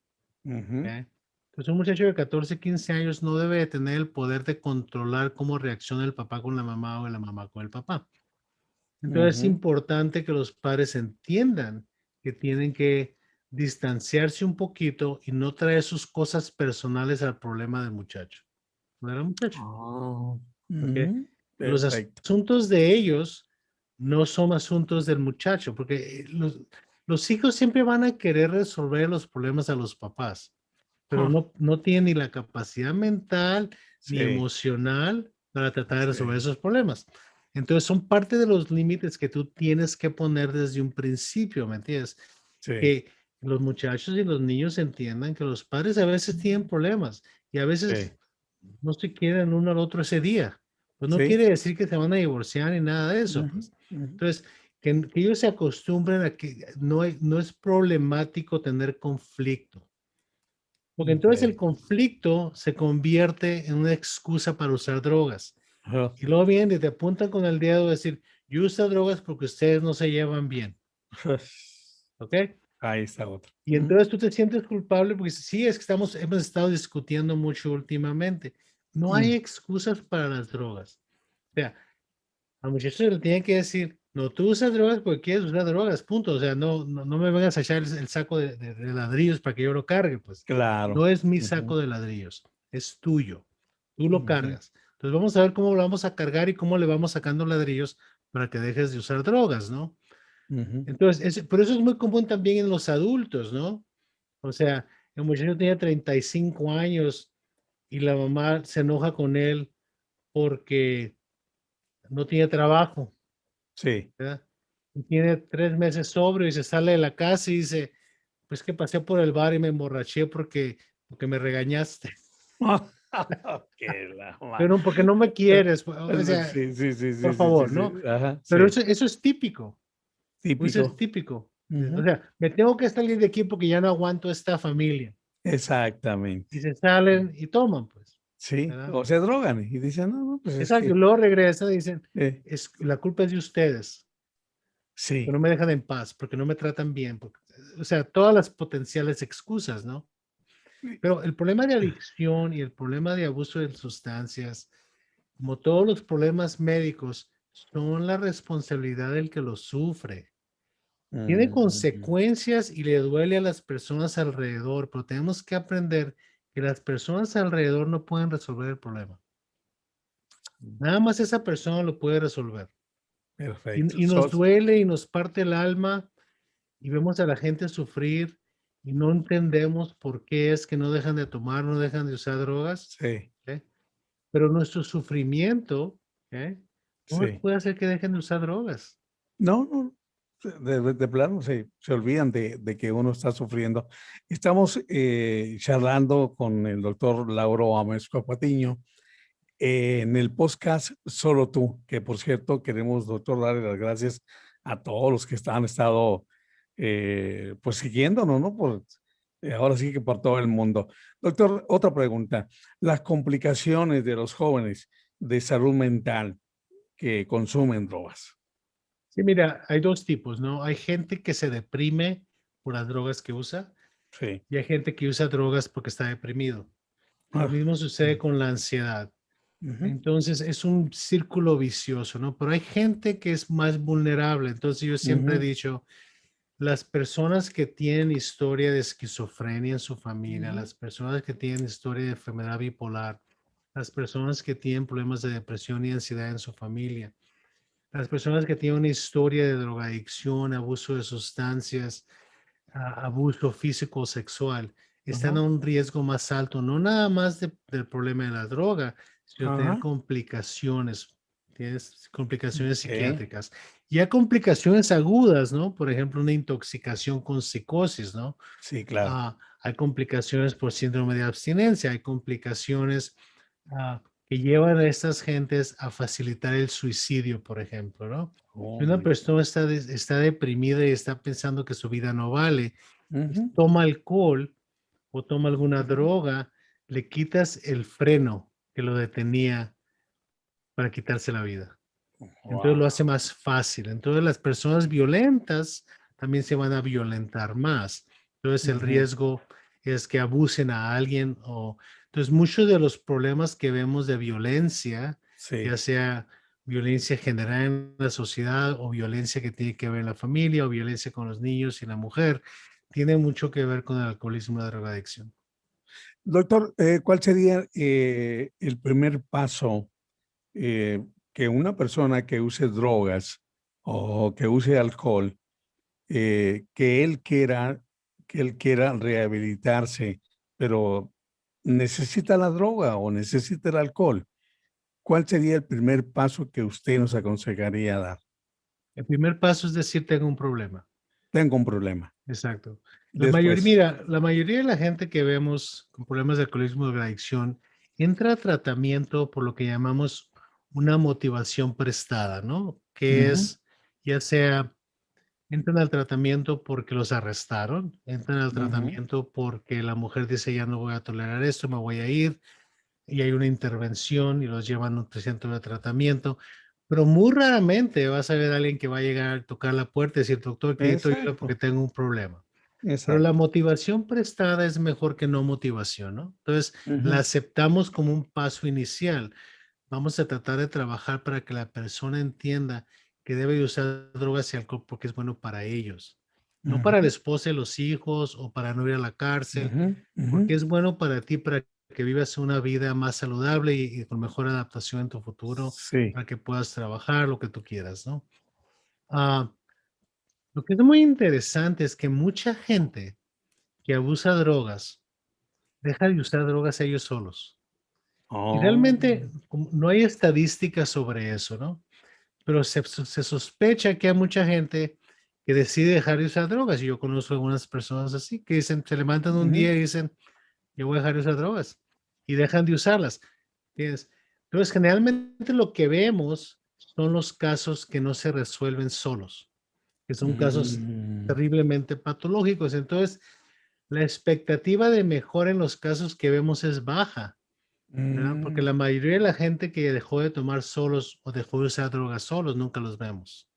Ujú, ¿Ok? Entonces, un muchacho de 14, 15 años no debe de tener el poder de controlar cómo reacciona el papá con la mamá o la mamá con el papá. Entonces es ujú. importante que los padres entiendan que tienen que distanciarse un poquito y no traer sus cosas personales al problema del muchacho, no del muchacho, Ah, porque ujú. los Perfecto. asuntos de ellos no son asuntos del muchacho, porque los hijos siempre van a querer resolver los problemas a los papás, pero Ah, no tienen ni la capacidad mental ni sí, emocional para tratar de resolver sí, esos problemas. Entonces son parte de los límites que tú tienes que poner desde un principio, ¿me entiendes? sí, Que los muchachos y los niños entiendan que los padres a veces tienen problemas y a veces sí. no se quieren uno al otro ese día. Pues no Sí. quiere decir que se van a divorciar ni nada de eso, Ujú, pues. ujú. Entonces, que ellos se acostumbren a que no es problemático tener conflicto. Porque entonces el Ok. conflicto se convierte en una excusa para usar drogas. Ajá. Y luego vienen y te apuntan con el dedo a decir, yo uso drogas porque ustedes no se llevan bien. ¿Ok? Ahí está otro. Y entonces tú te sientes culpable porque dices, sí, es que hemos estado discutiendo mucho últimamente. No hay Mm, excusas para las drogas. O sea, al muchacho se le tiene que decir, no, tú usas drogas porque quieres usar drogas, punto. O sea, no me vengas a echar el saco de ladrillos para que yo lo cargue, pues. claro. No es mi Ujú, saco de ladrillos, es tuyo. Tú lo ujú, cargas. Entonces vamos a ver cómo lo vamos a cargar y cómo le vamos sacando ladrillos para que dejes de usar drogas, ¿no? ujú. Entonces, pero eso es muy común también en los adultos, ¿no? O sea, el muchacho tiene 35 años y la mamá se enoja con él porque no tiene trabajo, Sí. ¿verdad? Y tiene 3 meses sobrio y se sale de la casa y dice, pues que pasé por el bar y me emborraché porque me regañaste, Que la pero porque no me quieres, o sea, Sí, sí, sí, por sí, sí, sí, favor, sí. ¿no? Ajá, Pero sí. eso es típico, eso es Típico. típico. O Ujú. sea, me tengo que salir de aquí porque ya no aguanto esta familia. Y Exactamente. se salen y toman, pues, Sí. ¿verdad? O se drogan y dicen, no, no, pues es Exacto, y que, luego regresa y dicen, eh, la culpa es de ustedes, que sí. no me dejan en paz, porque no me tratan bien, o sea, todas las potenciales excusas, ¿no? Pero el problema de adicción y el problema de abuso de sustancias, como todos los problemas médicos, son la responsabilidad del que los sufre. Tiene Ujú. consecuencias y le duele a las personas alrededor, pero tenemos que aprender que las personas alrededor no pueden resolver el problema. Nada más esa persona lo puede resolver. Perfecto. Y nos duele y nos parte el alma y vemos a la gente sufrir y no entendemos por qué es que no dejan de tomar, no dejan de usar drogas, Sí, ¿ok? Pero nuestro sufrimiento, ¿ok? No les sí. puede hacer que dejen de usar drogas. No, no, de plano se olvidan de que uno está sufriendo. Estamos charlando con el doctor Lauro Amezcua Patiño en el podcast Solo Tú, que por cierto queremos, doctor, darle las gracias a todos los que han estado pues siguiéndonos, ¿no? Ahora sí que por todo el mundo. Doctor, otra pregunta. Las complicaciones de los jóvenes de salud mental que consumen drogas. Sí, mira, hay dos tipos, ¿no? Hay gente que se deprime por las drogas que usa Sí. y hay gente que usa drogas porque está deprimido. Lo Ah, mismo sucede con la ansiedad. ujú, Entonces es un círculo vicioso, ¿no? Pero hay gente que es más vulnerable. Entonces yo siempre he ujú, dicho, las personas que tienen historia de esquizofrenia en su familia, ujú. las personas que tienen historia de enfermedad bipolar, las personas que tienen problemas de depresión y ansiedad en su familia, las personas que tienen una historia de drogadicción, abuso de sustancias, abuso físico o sexual, están Ajá, a un riesgo más alto, no nada más del problema de la droga, sino tener ajá. complicaciones, tienes complicaciones Ok. psiquiátricas. Y hay complicaciones agudas, ¿no? Por ejemplo, una intoxicación con psicosis, ¿no? Sí, claro. Hay complicaciones por síndrome de abstinencia, hay complicaciones que llevan a estas gentes a facilitar el suicidio, por ejemplo, ¿no? Si Oh, una my persona está deprimida y está pensando que su vida no vale, y God. toma alcohol o toma alguna Ujú, droga, le quitas el freno que lo detenía para quitarse la vida. ujú. Entonces lo hace Wow. más fácil. Entonces las personas violentas también se van a violentar más. Entonces el Ujú. riesgo es que abusen a alguien o entonces muchos de los problemas que vemos de violencia, ya Sí. sea violencia general en la sociedad o violencia que tiene que ver en la familia o violencia con los niños y la mujer, tiene mucho que ver con el alcoholismo y la drogadicción. Doctor, ¿cuál sería el primer paso eh, que una persona que use drogas o que use alcohol, que que él quiera rehabilitarse, pero necesita la droga o necesita el alcohol? ¿Cuál sería el primer paso que usted nos aconsejaría dar? El primer paso es decir, tengo un problema. Tengo un problema. Exacto. Después, La mayoría de la gente que vemos con problemas de alcoholismo y drogadicción entra a tratamiento por lo que llamamos una motivación prestada, ¿no? Que Ujú, es, ya sea, entran al tratamiento porque los arrestaron, entran al ujú, tratamiento porque la mujer dice, ya no voy a tolerar esto, me voy a ir, y hay una intervención y los llevan a un centro de tratamiento. Pero muy raramente vas a ver a alguien que va a llegar a tocar la puerta y decir, doctor, necesito ayuda porque exacto, tengo un problema. Pero la exacto. motivación prestada es mejor que no motivación, ¿no? Entonces, la Ujú, aceptamos como un paso inicial. Vamos a tratar de trabajar para que la persona entienda que debe de usar drogas y alcohol porque es bueno para ellos, no para la ujú, esposa y los hijos o para no ir a la cárcel, ujú, ujú. porque es bueno para ti, para que vivas una vida más saludable y con mejor adaptación en tu futuro, Sí. para que puedas trabajar lo que tú quieras, ¿no? Ah, lo que es muy interesante es que mucha gente que abusa drogas deja de usar drogas ellos solos. Y Oh, realmente no hay estadísticas sobre eso, ¿no? Pero se sospecha que hay mucha gente que decide dejar de usar drogas. Y yo conozco algunas personas así que dicen, se levantan un ujú, día y dicen, yo voy a dejar de usar drogas y dejan de usarlas. ¿Entiendes? Entonces, generalmente lo que vemos son los casos que no se resuelven solos, que son casos mm, terriblemente patológicos. Entonces, la expectativa de mejora en los casos que vemos es baja, ¿verdad? Porque mm, la mayoría de la gente que dejó de tomar solos o dejó de usar drogas solos, nunca los vemos.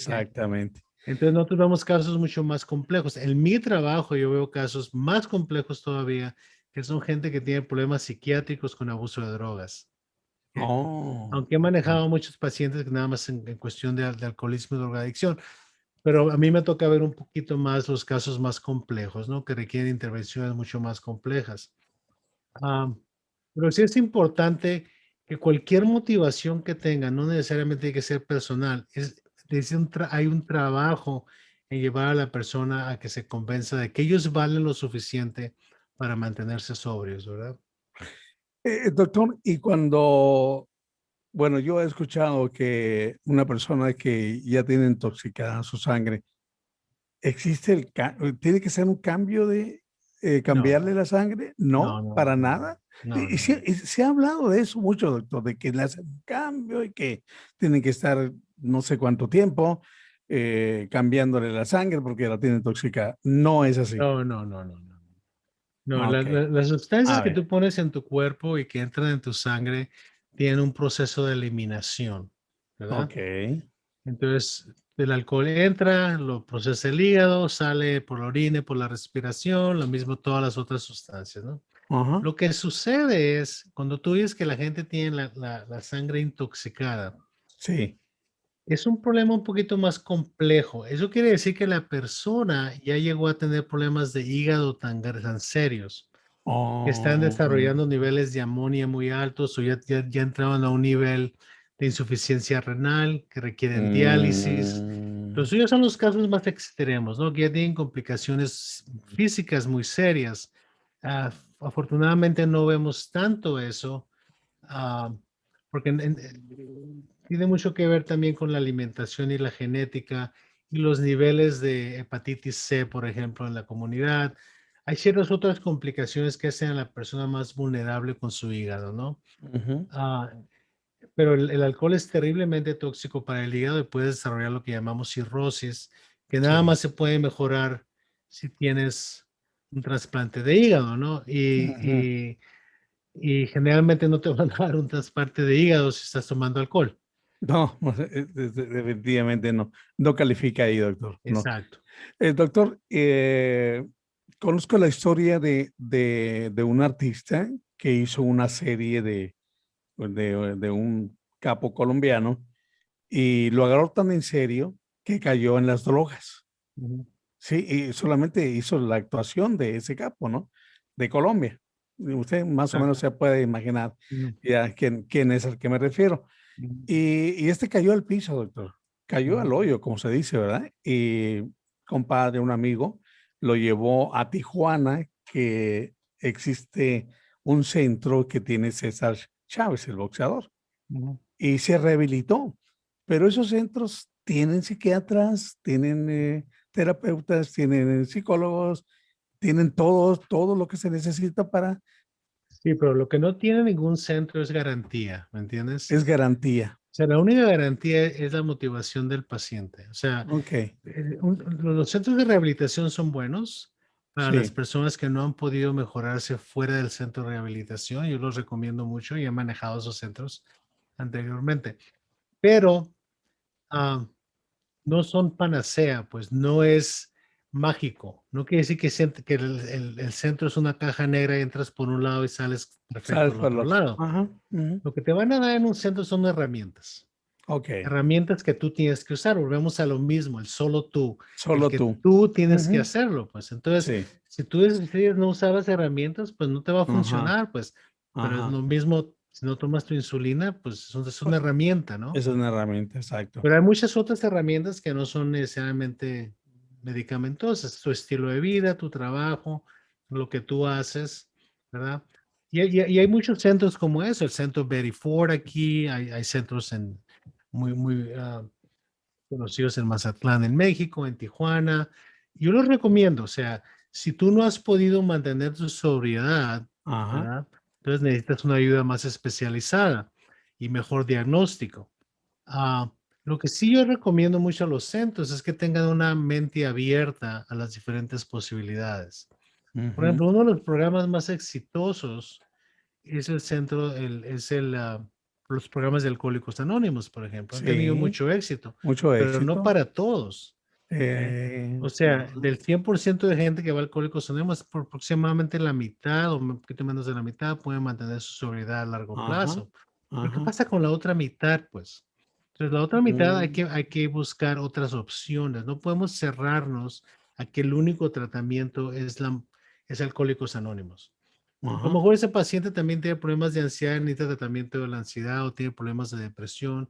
¿Ok? exactamente. Entonces, nosotros vemos casos mucho más complejos. En mi trabajo yo veo casos más complejos todavía, que son gente que tiene problemas psiquiátricos con abuso de drogas. ¿Ok? Oh, Aunque he ok. manejado a muchos pacientes que nada más en cuestión de alcoholismo y drogadicción, pero a mí me toca ver un poquito más los casos más complejos, ¿no? Que requieren intervenciones mucho más complejas. Ah, pero sí es importante que cualquier motivación que tengan, no necesariamente tiene que ser personal, hay un trabajo en llevar a la persona a que se convenza de que ellos valen lo suficiente para mantenerse sobrios, ¿verdad? Doctor, y cuando, bueno, yo he escuchado que una persona que ya tiene intoxicada su sangre, ¿existe tiene que ser un cambio de cambiarle No, la sangre? no, No, no, para no, nada. no, no, no. Y se ha hablado de eso mucho, doctor, de que le hacen un cambio y que tienen que estar no sé cuánto tiempo cambiándole la sangre porque la tiene intoxicada. No es así. No, no, no, no, no. No, Ok. las sustancias A que ver. tú pones en tu cuerpo y que entran en tu sangre tienen un proceso de eliminación, ¿verdad? Ok. Entonces, el alcohol entra, lo procesa el hígado, sale por la orina, y por la respiración, lo mismo todas las otras sustancias, ¿no? Ajá. Lo que sucede es, cuando tú dices que la gente tiene la sangre intoxicada, Sí. es un problema un poquito más complejo. Eso quiere decir que la persona ya llegó a tener problemas de hígado tan serios, que están Oh. desarrollando niveles de amonía muy altos o ya entraron a un nivel de insuficiencia renal que requieren diálisis. Mm, Los suyos son los casos más extremos, ¿no? Que ya tienen complicaciones físicas muy serias. Ah, afortunadamente no vemos tanto eso, ah, porque tiene mucho que ver también con la alimentación y la genética y los niveles de hepatitis C, por ejemplo, en la comunidad. Hay ciertas otras complicaciones que hacen a la persona más vulnerable con su hígado, ¿no? ujú. Ah, pero el alcohol es terriblemente tóxico para el hígado y puede desarrollar lo que llamamos cirrosis, que nada Sí. más se puede mejorar si tienes un trasplante de hígado, ¿no? Ujú. Y generalmente no te van a dar un trasplante de hígado si estás tomando alcohol. No, definitivamente no. No califica ahí, doctor. No. Exacto. Doctor, conozco la historia de un artista que hizo una serie de un capo colombiano y lo agarró tan en serio que cayó en las drogas. Ujú. Sí, y solamente hizo la actuación de ese capo, ¿no? De Colombia. Y usted más o menos Exacto. se puede imaginar Ujú, ya quién es al que me refiero. ujú, Y este cayó al piso, doctor. Cayó ujú, al hoyo, como se dice, ¿verdad? Y compadre, un amigo, lo llevó a Tijuana, que existe un centro que tiene César Chávez, el boxeador, ujú. y se rehabilitó. Pero esos centros tienen psiquiatras, tienen terapeutas, tienen psicólogos, tienen todo lo que se necesita para Sí, pero lo que no tiene ningún centro es garantía, ¿me entiendes? Es garantía. O sea, la única garantía es la motivación del paciente. O sea, Ok, los centros de rehabilitación son buenos para las sí. personas que no han podido mejorarse fuera del centro de rehabilitación. Yo los recomiendo mucho y he manejado esos centros anteriormente. Pero ah, no son panacea, pues no es mágico. No quiere decir que el centro es una caja negra y entras por un lado y sales perfecto Sabes al por el otro otro. lado. Ajá. Ujú. Lo que te van a dar en un centro son herramientas. Ok. Herramientas que tú tienes que usar. Volvemos a lo mismo, el solo tú, el Solo que tú. tú tienes que Ujú. hacerlo, pues. Entonces, Sí. si tú decides no usar las herramientas, pues no te va a Ajá. funcionar, pues. Pero es Ajá. lo mismo, si no tomas tu insulina, pues es una herramienta, ¿no? Es una herramienta, exacto. Pero hay muchas otras herramientas que no son necesariamente medicamentosas, tu estilo de vida, tu trabajo, lo que tú haces, ¿verdad? Y hay muchos centros como eso, el centro Betty Ford aquí, hay centros muy conocidos en Mazatlán, en México, en Tijuana. Yo los recomiendo, o sea, si tú no has podido mantener tu sobriedad, Ajá. ¿verdad? Entonces necesitas una ayuda más especializada y mejor diagnóstico. Ah, lo que sí yo recomiendo mucho a los centros es que tengan una mente abierta a las diferentes posibilidades. Por Ujú. ejemplo, uno de los programas más exitosos es los programas de Alcohólicos Anónimos, por ejemplo. Han tenido Sí. mucho éxito, Mucho pero no éxito. para todos. ¿Ok? O sea, Ajá. del 100% de gente que va a Alcohólicos Anónimos, por aproximadamente la mitad o un poquito menos de la mitad pueden mantener su sobriedad a largo Ajá. plazo. Pero ¿qué Ajá. pasa con la otra mitad, pues? Entonces, la otra mitad Mm. hay que buscar otras opciones. No podemos cerrarnos a que el único tratamiento es Alcohólicos Anónimos. A lo Ajá. mejor ese paciente también tiene problemas de ansiedad, necesita tratamiento de la ansiedad o tiene problemas de depresión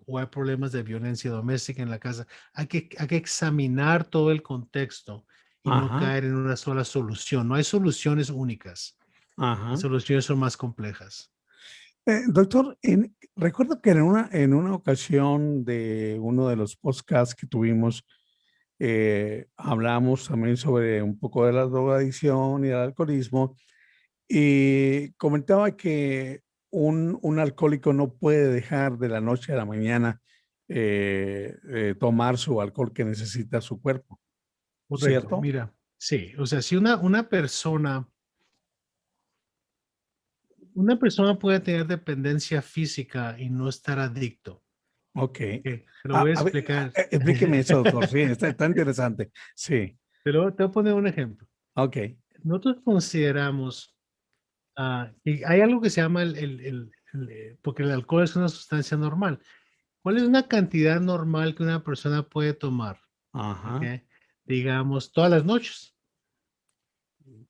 o hay problemas de violencia doméstica en la casa. Hay que examinar todo el contexto y no Ajá. caer en una sola solución. No hay soluciones únicas. Las Ajá. soluciones son más complejas. Doctor, recuerdo que en una ocasión de uno de los podcasts que tuvimos, hablamos también sobre un poco de la drogadicción y el alcoholismo y comentaba que un alcohólico no puede dejar de la noche a la mañana tomar su alcohol que necesita su cuerpo, Correcto. ¿cierto? Mira, sí. O sea, si una persona puede tener dependencia física y no estar adicto. Ok. Ok, te lo voy a A ver, explicar. explíqueme eso, doctor. Sí, está interesante. Sí, Te voy a poner un ejemplo. ok. Nosotros consideramos y hay algo que se llama porque el alcohol es una sustancia normal. ¿Cuál es una cantidad normal que una persona puede tomar? Ajá. ¿Ok? Digamos, todas las noches,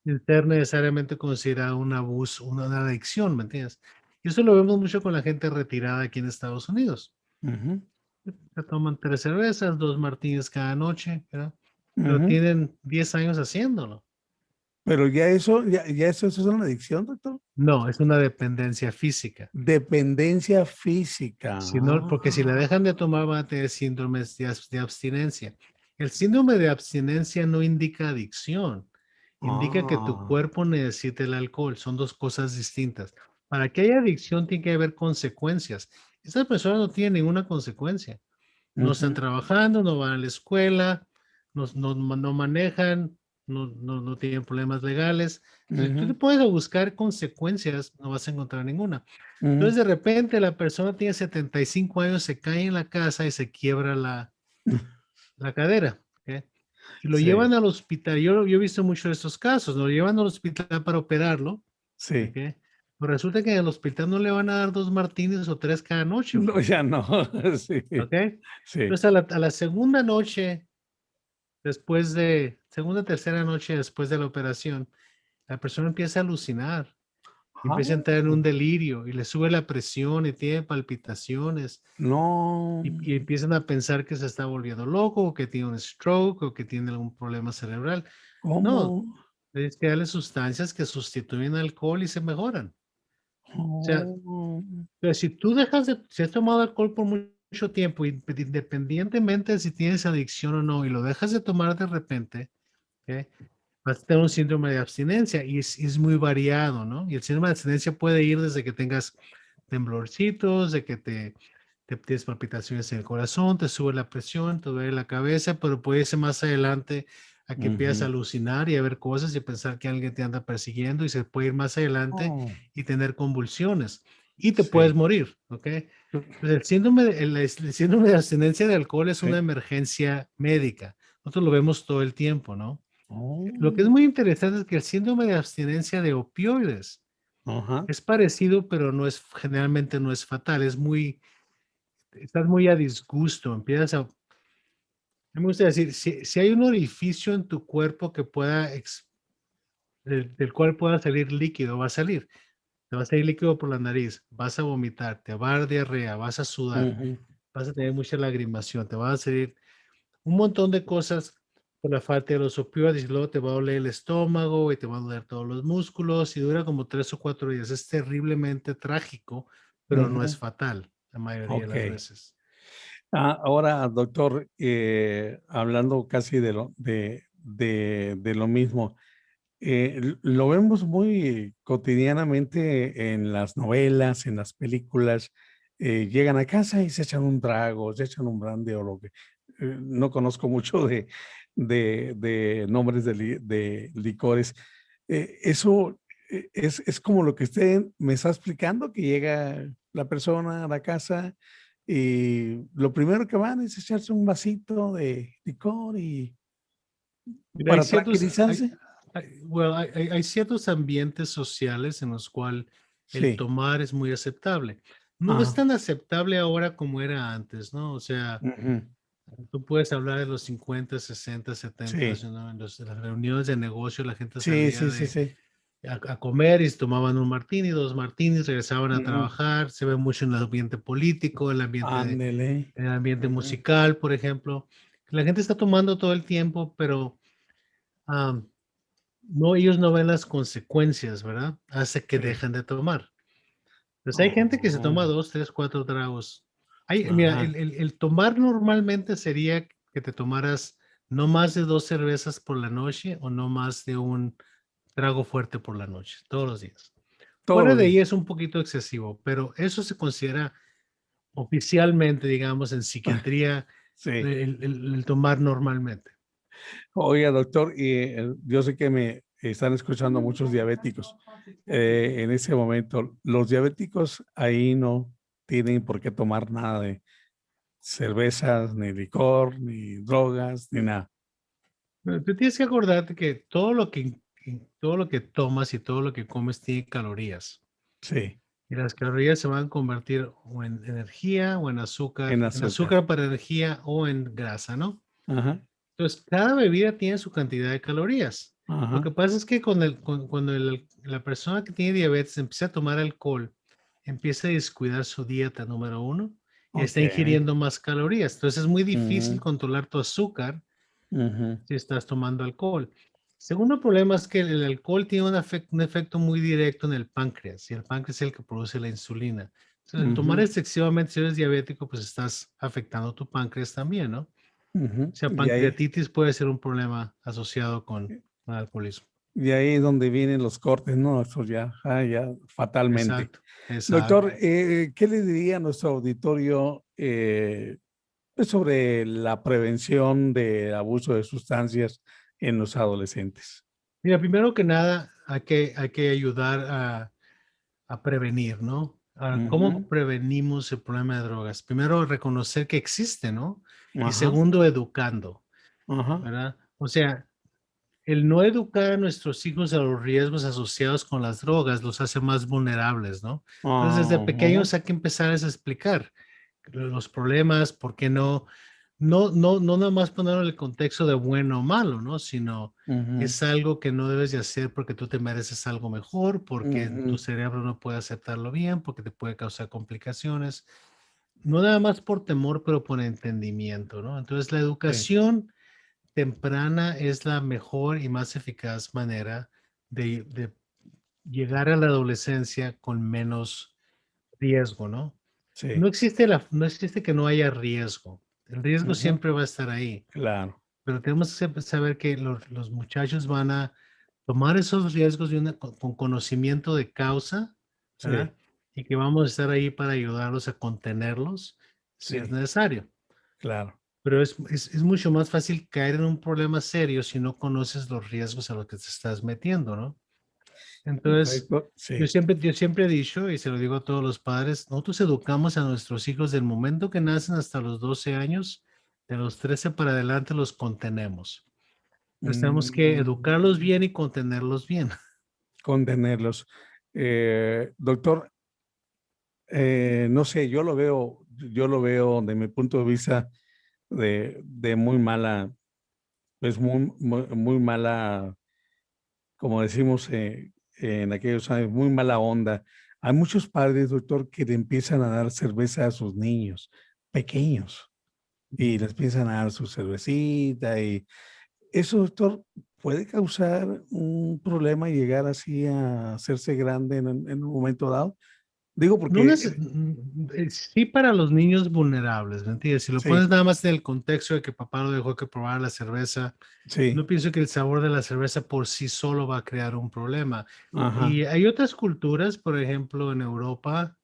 sin ser necesariamente considerado un abuso, una adicción, ¿me entiendes? Y eso lo vemos mucho con la gente retirada aquí en Estados Unidos. Ujú, Se toman 3 cervezas, 2 martinis cada noche, ¿verdad? Pero ujú. tienen 10 años haciéndolo. Pero ya eso, eso es una adicción, doctor. No, es una dependencia física. Dependencia física. Si no, porque si la dejan de tomar van a tener síndromes de abstinencia. El síndrome de abstinencia no indica adicción, indica que tu Ah, cuerpo necesita el alcohol. Son dos cosas distintas. Para que haya adicción tiene que haber consecuencias. Estas personas no tienen ninguna consecuencia. No están ujú, trabajando, no van a la escuela, no manejan, no tienen problemas legales. Entonces, tú te ujú, puedes buscar consecuencias, no vas a encontrar ninguna. ujú. Entonces, de repente, la persona tiene 75 años, se cae en la casa y se quiebra la cadera. ¿Ok? Y lo Sí, llevan al hospital. Yo he visto muchos de estos casos. Lo llevan al hospital para operarlo. ¿Ok? sí. Pero resulta que en el hospital no le van a dar 2 martinis o 3 cada noche, No, pues. ya no. Sí, ¿Ok? sí. Entonces, a la segunda noche, segunda, tercera noche después de la operación, la persona empieza a alucinar, Ah, empieza a entrar en un delirio y le sube la presión y tiene palpitaciones no. y empiezan a pensar que se está volviendo loco o que tiene un stroke o que tiene algún problema cerebral. No, ¿Cómo? es que darle sustancias que sustituyen alcohol y se mejoran. O sea, Oh, pero si has tomado alcohol por mucho tiempo, independientemente de si tienes adicción o no, y lo dejas de tomar de repente, ¿ok? vas a tener un síndrome de abstinencia y es muy variado, ¿no? Y el síndrome de abstinencia puede ir desde que tengas temblorcitos, de que te tienes palpitaciones en el corazón, te sube la presión, te duele la cabeza, pero puede ser más adelante a que empiezas a Ujú. alucinar y a ver cosas y pensar que alguien te anda persiguiendo y se puede ir más adelante Oh, y tener convulsiones y te puedes sí. morir, ¿ok? Pues el síndrome de abstinencia de alcohol es una Sí. emergencia médica. Nosotros lo vemos todo el tiempo, ¿no? Lo que es Oh, muy interesante es que el síndrome de abstinencia de opioides ajá. es parecido, pero no es, generalmente no es fatal, estás muy a disgusto, me gusta decir, si hay un orificio en tu cuerpo que del cual pueda salir líquido, va a salir. Te va a salir líquido por la nariz, vas a vomitar, te va a dar diarrea, vas a sudar, Ujú. vas a tener mucha lagrimación, te va a salir un montón de cosas por la falta de los opioides y luego te va a doler el estómago y te van a doler todos los músculos y dura como 3 o 4 días. Es terriblemente trágico, pero no es Ujú. fatal la mayoría de las Ok. veces. Ahora, doctor, hablando casi de lo mismo, lo vemos muy cotidianamente en las novelas, en las películas. Llegan a casa y se echan un trago, se echan un brandy o lo que. No conozco mucho de nombres de licores. Eso es como lo que usted me está explicando, que llega la persona a la casa y lo primero que van es echarse un vasito de licor y Mira, para tranquilizarse. hay ciertos ambientes sociales en los cuales el Sí. tomar es muy aceptable. No es Ajá. tan aceptable ahora como era antes, ¿no? O sea, Ujú. tú puedes hablar de los 50, 60, 70, Sí, ¿no? En las reuniones de negocio la gente sí, salía sí, sí, sí. a comer y se tomaban un martini, dos martinis, regresaban a Ujú. trabajar. Se ve mucho en el ambiente político, Ándele. en el ambiente Ujú. musical, por ejemplo. La gente está tomando todo el tiempo, pero am, no, ellos no ven las consecuencias, ¿verdad? Hace que Sí. dejen de tomar. Pues hay gente que se Oh, toma 2, 3, 4 tragos. Mira, ajá. el tomar normalmente sería que te tomaras no más de 2 cervezas por la noche o no más de un trago fuerte por la noche, todos los días. Todos Fuera los de ahí días. es un poquito excesivo, pero eso se considera oficialmente, digamos, en psiquiatría, Sí. el tomar normalmente. Oiga, doctor, y yo sé que me están escuchando muchos diabéticos. En ese momento, los diabéticos ahí no tienen por qué tomar nada de cervezas, ni licor, ni drogas, ni nada. Pero tú tienes que acordarte que todo lo que tomas y todo lo que comes tiene calorías. Sí, Y las calorías se van a convertir o en energía o en en azúcar. azúcar para energía o en grasa, ¿no? Ajá, Entonces, cada bebida tiene su cantidad de calorías. Lo ajá. que pasa es que cuando la persona que tiene diabetes empieza a tomar alcohol, empieza a descuidar su dieta número uno y está Ok. ingiriendo más calorías. Entonces, es muy difícil Ujú, controlar tu azúcar ujú. si estás tomando alcohol. Segundo problema es que el alcohol tiene un efecto muy directo en el páncreas y el páncreas es el que produce la insulina. Entonces, el tomar Ujú, excesivamente, si eres diabético, pues estás afectando tu páncreas también, ¿no? ujú. O sea, pancreatitis puede ser un problema asociado con alcoholismo. Y ahí es donde vienen los cortes, ¿no? Eso ya, ya fatalmente. Exacto, Doctor, exacto. ¿qué le diría a nuestro auditorio pues, sobre la prevención de abuso de sustancias en los adolescentes? Mira, primero que nada, hay que ayudar a prevenir, ¿no? Ahora, ¿cómo Ujú. prevenimos el problema de drogas? Primero, reconocer que existe, ¿no? Y Ajá, segundo, educando, ajá. ¿verdad? O sea, el no educar a nuestros hijos a los riesgos asociados con las drogas los hace más vulnerables, ¿no? Entonces, desde Ajá. pequeños hay que empezar a explicar los problemas, por qué no nada más ponerlo en el contexto de bueno o malo, ¿no? Sino Ujú, es algo que no debes de hacer porque tú te mereces algo mejor, porque tu ujú. cerebro no puede aceptarlo bien, porque te puede causar complicaciones. No nada más por temor, pero por entendimiento, ¿no? Entonces, la Sí. educación temprana es la mejor y más eficaz manera de llegar a la adolescencia con menos riesgo, ¿no? Sí. No existe que no haya riesgo. El riesgo Ujú. siempre va a estar ahí, Claro. pero tenemos que saber que los muchachos van a tomar esos riesgos con conocimiento de causa, Sí, ¿verdad? Y que vamos a estar ahí para ayudarlos a contenerlos si es sí, necesario. claro. Pero es mucho más fácil caer en un problema serio si no conoces los riesgos a los que te estás metiendo, ¿no? Entonces, Perfecto. Sí. yo siempre he dicho, y se lo digo a todos los padres, nosotros educamos a nuestros hijos del momento que nacen hasta los 12 años, de los 13 para adelante los contenemos. Entonces tenemos que educarlos Mm, bien y contenerlos bien. contenerlos. Doctor, no sé, yo lo veo de mi punto de vista de muy mala, pues muy mala, como decimos en aquellos años, muy mala onda. Hay muchos padres, doctor, que le empiezan a dar cerveza a sus niños pequeños y les empiezan a dar su cervecita y eso, doctor, puede causar un problema y llegar así a hacerse grande en un momento dado. Digo No porque sí para los niños vulnerables, ¿me entiendes? Si lo sí, pones nada más en el contexto de que papá lo dejó que probar la cerveza, sí, no pienso que el sabor de la cerveza por sí solo va a crear un problema. ajá, Y hay otras culturas, por ejemplo, en Europa,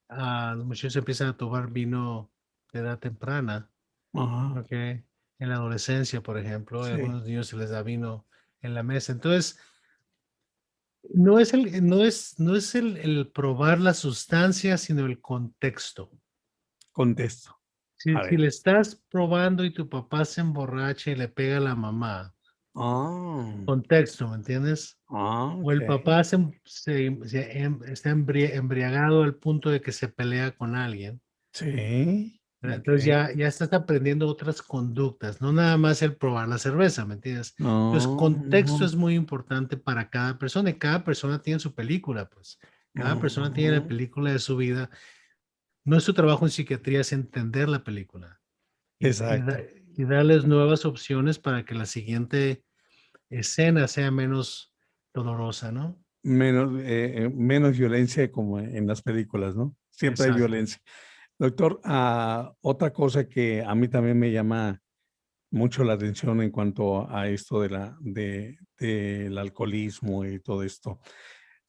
los muchachos empiezan a tomar vino de edad temprana, ajá, ¿ok? En la adolescencia, por ejemplo, a sí, algunos niños se les da vino en la mesa. Entonces, no es el probar la sustancia, sino el contexto. contesto. A Si ver. le estás probando y tu papá se emborracha y le pega a la mamá, Ah, contexto, ¿me entiendes? O ok. el papá está embriagado al punto de que se pelea con alguien. Sí, ¿Verdad? ok. Entonces ya estás aprendiendo otras conductas, no nada más el probar la cerveza, ¿me entiendes? Entonces, contexto No, es muy importante para cada persona y cada persona tiene su película, pues. Cada persona tiene la ujú, película de su vida. Nuestro trabajo en psiquiatría es entender la película exacto. y darles nuevas opciones para que la siguiente escena sea menos dolorosa, ¿no? Menos violencia como en las películas, ¿no? Siempre hay Exacto. violencia. Doctor, otra cosa que a mí también me llama mucho la atención en cuanto a esto del alcoholismo y todo esto.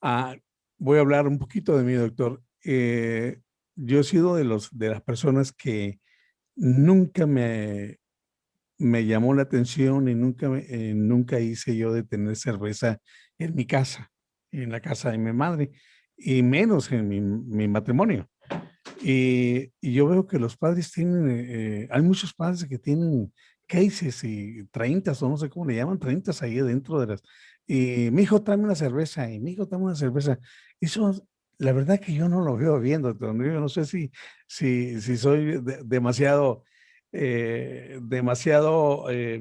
Ah, voy a hablar un poquito de mí, doctor. Yo he sido de las personas que nunca me llamó la atención y nunca hice yo de tener cerveza en mi casa, en la casa de mi madre, y menos en mi matrimonio. Y yo veo que los padres tienen, hay muchos padres que tienen cases y 30 o no sé cómo le llaman, 30 ahí dentro de las. Y mi hijo tráeme una cerveza y mi hijo tráeme una cerveza. Eso, la verdad que yo no lo veo bien, doctor. Yo no sé si soy demasiado,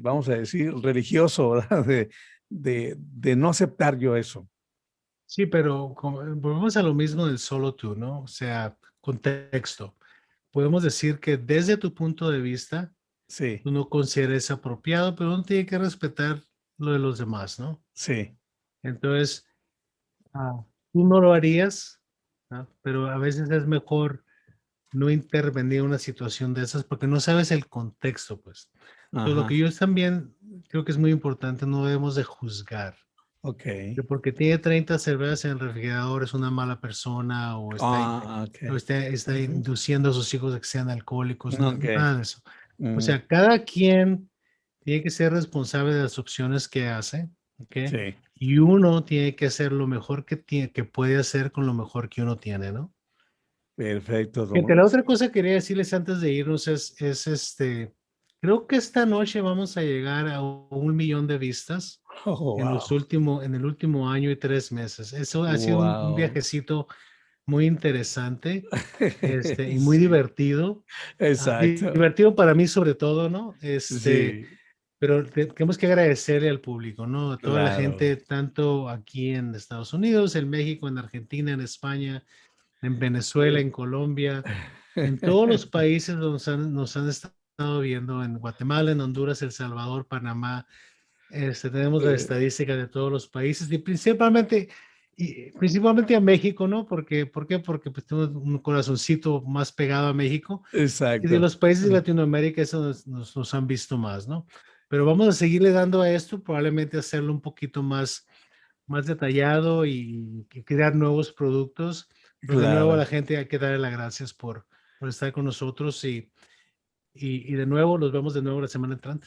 vamos a decir, religioso, ¿verdad? De no aceptar yo eso. Sí, pero volvemos a lo mismo del solo tú, ¿no? O sea, contexto. Podemos decir que desde tu punto de vista, Sí, tú no consideres apropiado, pero uno tiene que respetar lo de los demás, ¿no? sí, Entonces, tú no lo harías, ¿no? Pero a veces es mejor no intervenir en una situación de esas porque no sabes el contexto, pues. Entonces, lo ajá, que yo también creo que es muy importante, no debemos de juzgar. ok. Que porque tiene 30 cervezas en el refrigerador es una mala persona Ok. está Ujú. induciendo a sus hijos a que sean alcohólicos, Ok. nada de eso. O Mm, sea, cada quien tiene que ser responsable de las opciones que hace, ¿ok? sí, Y uno tiene que hacer lo mejor que puede hacer con lo mejor que uno tiene, ¿no? perfecto. Fíjate, la otra cosa que quería decirles antes de irnos creo que esta noche vamos a llegar a 1 millón de vistas Oh, wow. en el último año y 3 meses. Eso ha sido un Wow. viajecito muy interesante, y muy Sí, divertido. exacto. Divertido para mí sobre todo, ¿no? Sí, Pero tenemos que agradecerle al público, ¿no? A toda la claro. gente, tanto aquí en Estados Unidos, en México, en Argentina, en España, en Venezuela, en Colombia, en todos los países donde nos han estado viendo, en Guatemala, en Honduras, El Salvador, Panamá. Tenemos la Eh, estadística de todos los países y principalmente a México, ¿no? ¿Por qué? Porque pues, tenemos un corazoncito más pegado a México y de Exacto. los países de Latinoamérica eso nos han visto más, ¿no? pero vamos a seguirle dando a esto, probablemente hacerlo un poquito más detallado y crear nuevos productos. Pero de nuevo a la Claro. gente hay que darle las gracias por estar con nosotros y de nuevo, nos vemos de nuevo la semana entrante.